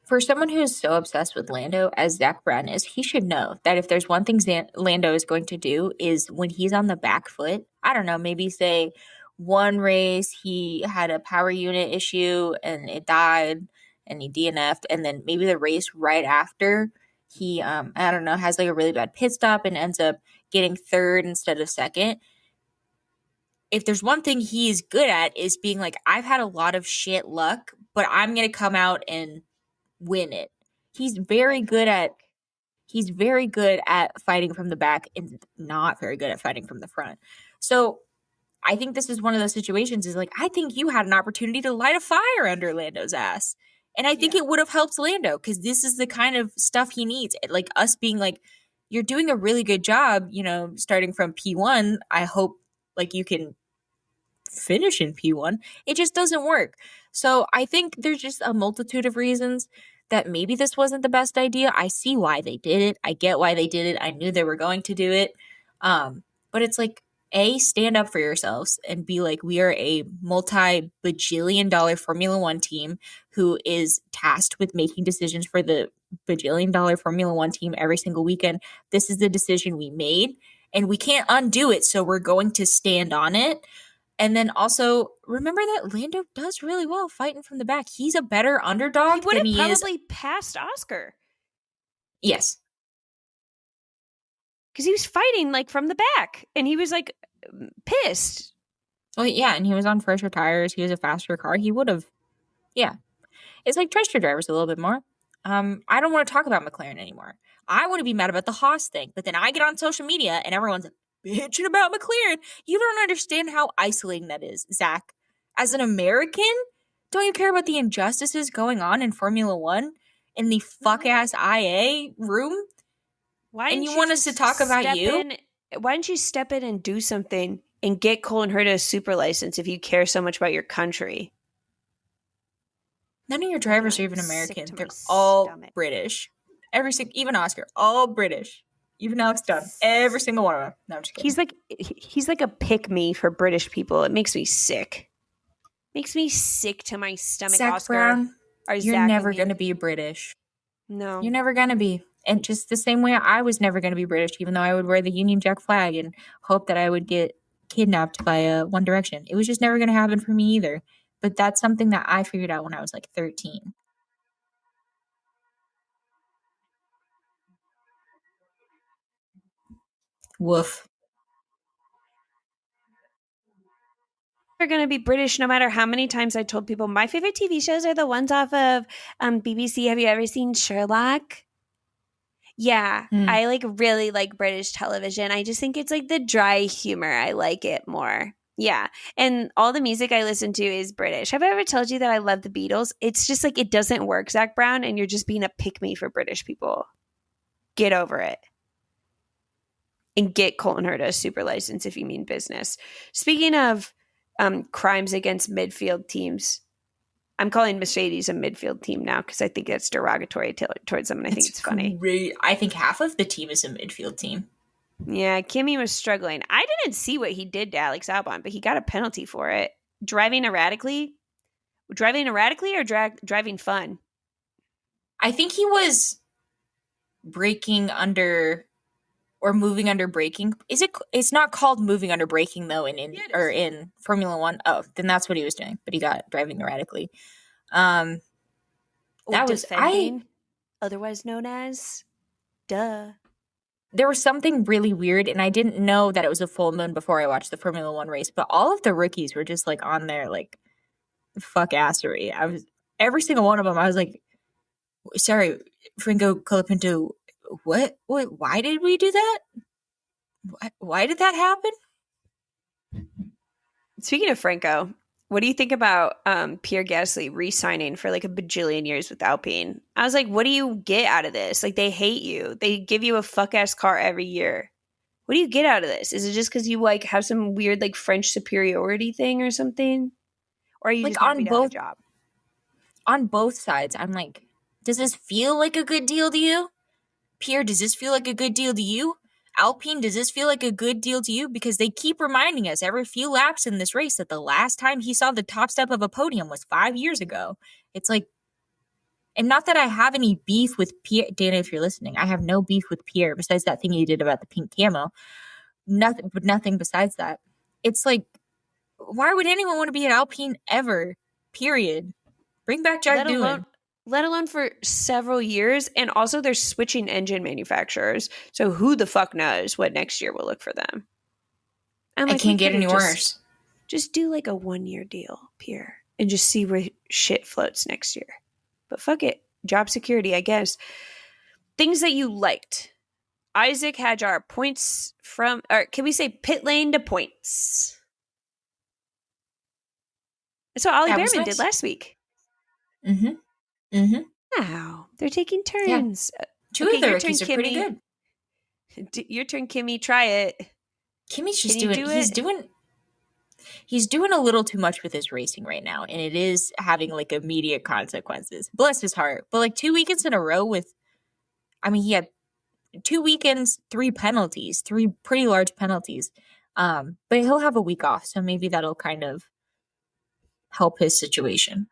For someone who is so obsessed with Lando, as Zach Brown is, he should know that if there's one thing Lando is going to do is when he's on the back foot, I don't know, maybe say one race he had a power unit issue and it died and he DNF'd, and then maybe the race right after he, I don't know, has like a really bad pit stop and ends up getting third instead of second. If there's one thing he is good at is being like, I've had a lot of shit luck, but I'm going to come out and win it. He's very good at fighting from the back and not very good at fighting from the front. So I think this is one of those situations is like, I think you had an opportunity to light a fire under Lando's ass. And I think it would have helped Lando because this is the kind of stuff he needs. Like us being like, you're doing a really good job, starting from P1. I hope like you can finish in P1. It just doesn't work. So I think there's just a multitude of reasons that maybe this wasn't the best idea. I see why they did it. I get why they did it. I knew they were going to do it. But it's like, stand up for yourselves and be like, we are a multi-bajillion-dollar Formula One team who is tasked with making decisions for the bajillion-dollar Formula One team every single weekend. This is the decision we made, and we can't undo it, so we're going to stand on it. And then also, remember that Lando does really well fighting from the back. He's a better underdog than he is. He would have probably passed Oscar. Yes. Because he was fighting like from the back and he was like pissed. Well, yeah, and he was on fresher tires. He was a faster car. He would have, yeah. It's like trust your drivers a little bit more. I don't want to talk about McLaren anymore. I want to be mad about the Haas thing, but then I get on social media and everyone's bitching about McLaren. You don't understand how isolating that is, Zach. As an American, don't you care about the injustices going on in Formula One in the fuck-ass IA room? Why and you want us to talk about you? Why don't you step in and do something and get Cole and Herta a super license if you care so much about your country? None of your drivers are even American. They're all British. Even Oscar, all British. Even Alex Dunn, every single one of them. No, I'm just kidding. He's like a pick-me for British people. It makes me sick. Makes me sick to my stomach. Zach Oscar, Brown, you're never going to be British. No. You're never going to be. And just the same way I was never going to be British, even though I would wear the Union Jack flag and hope that I would get kidnapped by One Direction. It was just never going to happen for me either. But that's something that I figured out when I was like 13. Woof. Are going to be British no matter how many times I told people my favorite TV shows are the ones off of BBC. Have you ever seen Sherlock? Yeah, Hmm. I like really like British television. I just think it's like the dry humor. I like it more. Yeah. And all the music I listen to is British. Have I ever told you that I love the Beatles? It's just like it doesn't work, Zach Brown, and you're just being a pick me for British people. Get over it. And get Colton Herta a super license if you mean business. Speaking of crimes against midfield teams, I'm calling Mercedes a midfield team now because I think that's derogatory towards them, and I think it's funny. Great. I think half of the team is a midfield team. Yeah, Kimmy was struggling. I didn't see what he did to Alex Albon, but he got a penalty for it. Driving erratically or driving fun? I think he was braking under or moving under braking. Is it? It's not called moving under braking though in Formula One. Oh, then that's what he was doing. But he got driving erratically. Um, Or that was I. defending, otherwise known as duh. There was something really weird, and I didn't know that it was a full moon before I watched the Formula One race. But all of the rookies were just like on their like fuck assery. I was every single one of them. I was like, sorry, Franco Colapinto. What? Why did we do that? Why did that happen? Speaking of Franco, what do you think about Pierre Gasly re-signing for like a bajillion years with Alpine? I was like, what do you get out of this? Like, they hate you. They give you a fuck ass car every year. What do you get out of this? Is it just because you like have some weird like French superiority thing or something, or are you Like just happy to have a job? on both sides, I'm like, does this feel like a good deal to you? Pierre, does this feel like a good deal to you? Alpine, does this feel like a good deal to you? Because they keep reminding us every few laps in this race that the last time he saw the top step of a podium was 5 years ago. It's like, and not that I have any beef with Pierre. Dana, if you're listening, I have no beef with Pierre besides that thing he did about the pink camo. Nothing besides that. It's like, why would anyone want to be at Alpine ever? Period. Bring back Jack Doohan. Let alone for several years, and also they're switching engine manufacturers. So who the fuck knows what next year will look for them? And like, it can't get any worse. Just do like a 1-year deal, Pierre, and just see where shit floats next year. But fuck it, job security, I guess. Things that you liked. Isaac Hadjar, points from, or can we say pit lane to points? That's what Ollie Behrman did last week. Mm-hmm. Mm-hmm. Wow, they're taking turns. Yeah. Two of the rookies are pretty good. Your turn, Kimmy. Try it. Kimmy's just he's doing a little too much with his racing right now, and it is having like immediate consequences. Bless his heart. But like 2 weekends in a row he had 2 weekends, 3 penalties, 3 pretty large penalties. But he'll have a week off, so maybe that'll kind of help his situation.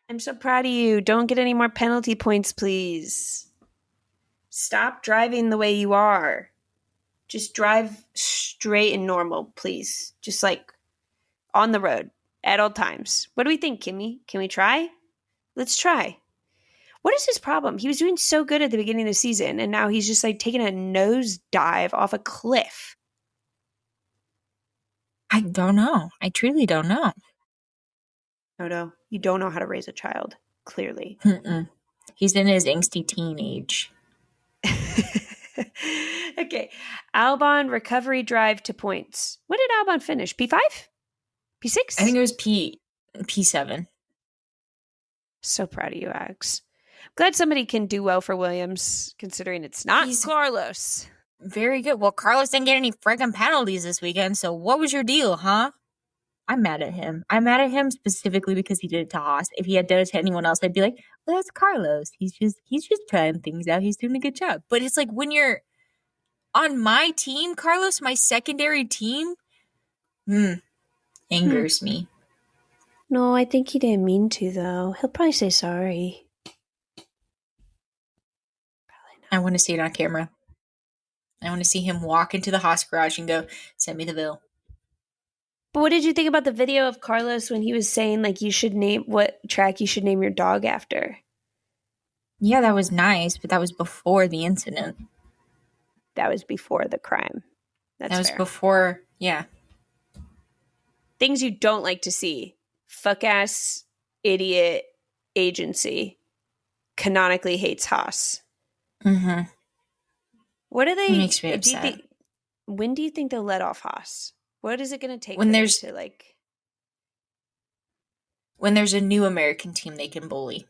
I'm so proud of you. Don't get any more penalty points, please. Stop driving the way you are. Just drive straight and normal, please. Just like on the road at all times. What do we think, Kimmy? Can we try? Let's try. What is his problem? He was doing so good at the beginning of the season, and now he's just like taking a nosedive off a cliff. I don't know. I truly don't know. No, you don't know how to raise a child, clearly. Mm-mm. He's in his angsty teenage. Okay. Albon recovery drive to points. What did Albon finish? P5? P6? I think it was P7. So proud of you, Alex. Glad somebody can do well for Williams, considering it's not Carlos. Very good. Well, Carlos didn't get any friggin' penalties this weekend, so what was your deal, huh? I'm mad at him. I'm mad at him specifically because he did it to Haas. If he had done it to anyone else, I'd be like, well, that's Carlos. He's just trying things out. He's doing a good job. But it's like when you're on my team, Carlos, my secondary team, angers me. No, I think he didn't mean to, though. He'll probably say sorry. I want to see it on camera. I want to see him walk into the Haas garage and go, send me the bill. But what did you think about the video of Carlos when he was saying like you should name what track you should name your dog after? Yeah, that was nice, but that was before the incident. That was before the crime. That was fair. Before, yeah. Things you don't like to see. Fuck ass idiot agency canonically hates Haas. Mm-hmm. What are they? It makes me upset. When do you think they'll let off Haas? What is it going to take when for there's them to like? When there's a new American team they can bully.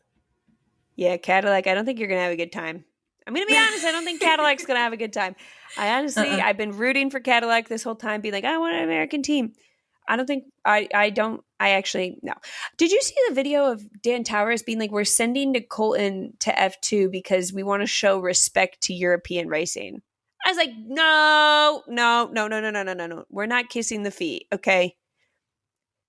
Yeah, Cadillac. I don't think you're going to have a good time. I'm going to be honest. I don't think Cadillac's going to have a good time. I honestly, I've been rooting for Cadillac this whole time, being like, I want an American team. I don't think I actually no. Did you see the video of Dan Towers being like, we're sending to Colton to F2 because we want to show respect to European racing? I was like, no. We're not kissing the feet, okay?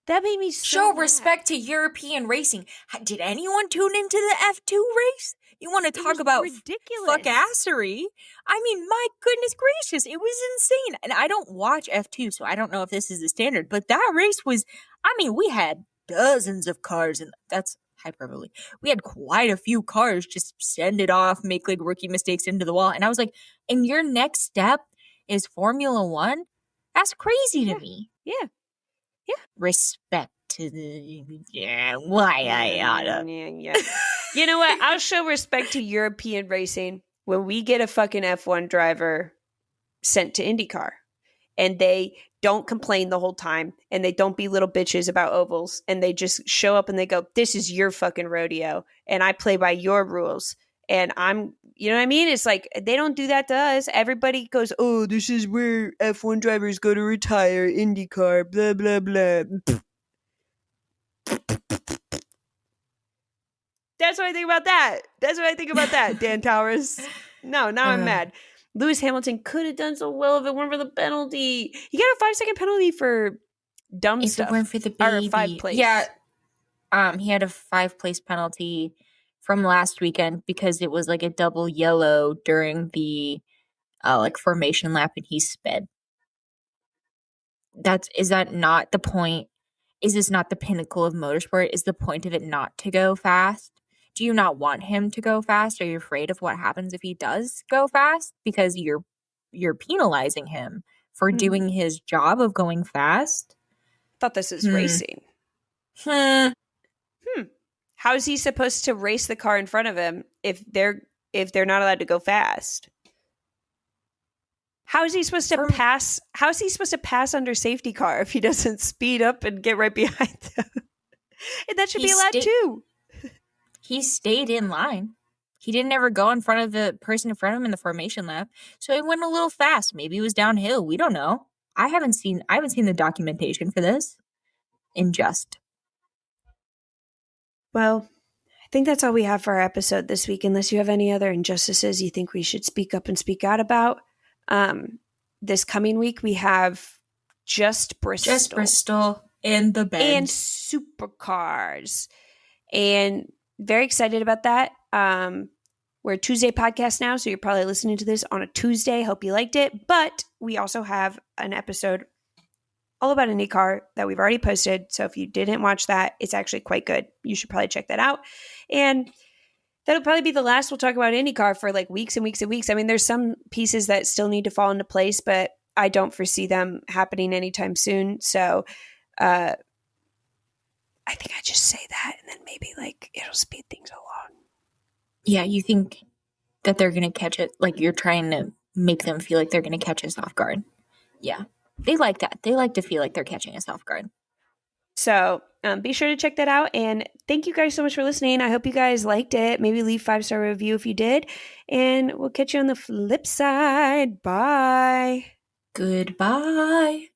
That made me so show mad. Respect to European racing. Did anyone tune into the F2 race? You want to talk about ridiculous fuckassery? I mean, my goodness gracious, it was insane. And I don't watch F2, so I don't know if this is the standard, but that race was, I mean, we had dozens of cars, and that's hyperbole. We had quite a few cars just send it off, make like rookie mistakes into the wall. And I was like, and your next step is Formula One? That's crazy to me. Yeah. Respect to the why I oughta. Yeah. You know what? I'll show respect to European racing when we get a fucking F1 driver sent to IndyCar and they don't complain the whole time and they don't be little bitches about ovals and they just show up and they go, this is your fucking rodeo and I play by your rules. And you know what I mean? It's like, they don't do that to us. Everybody goes, oh, this is where F1 drivers go to retire, IndyCar, blah, blah, blah. That's what I think about that. Dan Towers. No, now I'm mad. Lewis Hamilton could have done so well if it weren't for the penalty. He got a 5-second penalty for dumb stuff. If it weren't for the baby. Or 5 place. Yeah. He had a 5-place penalty from last weekend because it was like a double yellow during the formation lap and he sped. Is that not the point? Is this not the pinnacle of motorsport? Is the point of it not to go fast? Do you not want him to go fast? Are you afraid of what happens if he does go fast? Because you're penalizing him for doing his job of going fast? I thought this is racing. How is he supposed to race the car in front of him if they're not allowed to go fast? How is he supposed to pass? How is he supposed to pass under safety car if he doesn't speed up and get right behind them? And that should be allowed too. He stayed in line. He didn't ever go in front of the person in front of him in the formation lap. So he went a little fast. Maybe he was downhill. We don't know. I haven't seen the documentation for this. Well, I think that's all we have for our episode this week, unless you have any other injustices you think we should speak up and speak out about. This coming week, we have Just Bristol. Just Bristol and the Bend. And Supercars. And very excited about that. We're a Tuesday podcast now, so you're probably listening to this on a Tuesday. Hope you liked it. But we also have an episode all about IndyCar that we've already posted. So if you didn't watch that, it's actually quite good. You should probably check that out. And that'll probably be the last we'll talk about IndyCar for like weeks and weeks and weeks. I mean, there's some pieces that still need to fall into place, but I don't foresee them happening anytime soon. So I think I just say that and then maybe like it'll speed things along. Yeah, you think that they're going to catch it? Like you're trying to make them feel like they're going to catch us off guard. Yeah, they like that. They like to feel like they're catching us off guard. So be sure to check that out. And thank you guys so much for listening. I hope you guys liked it. Maybe leave 5-star review if you did. And we'll catch you on the flip side. Bye. Goodbye.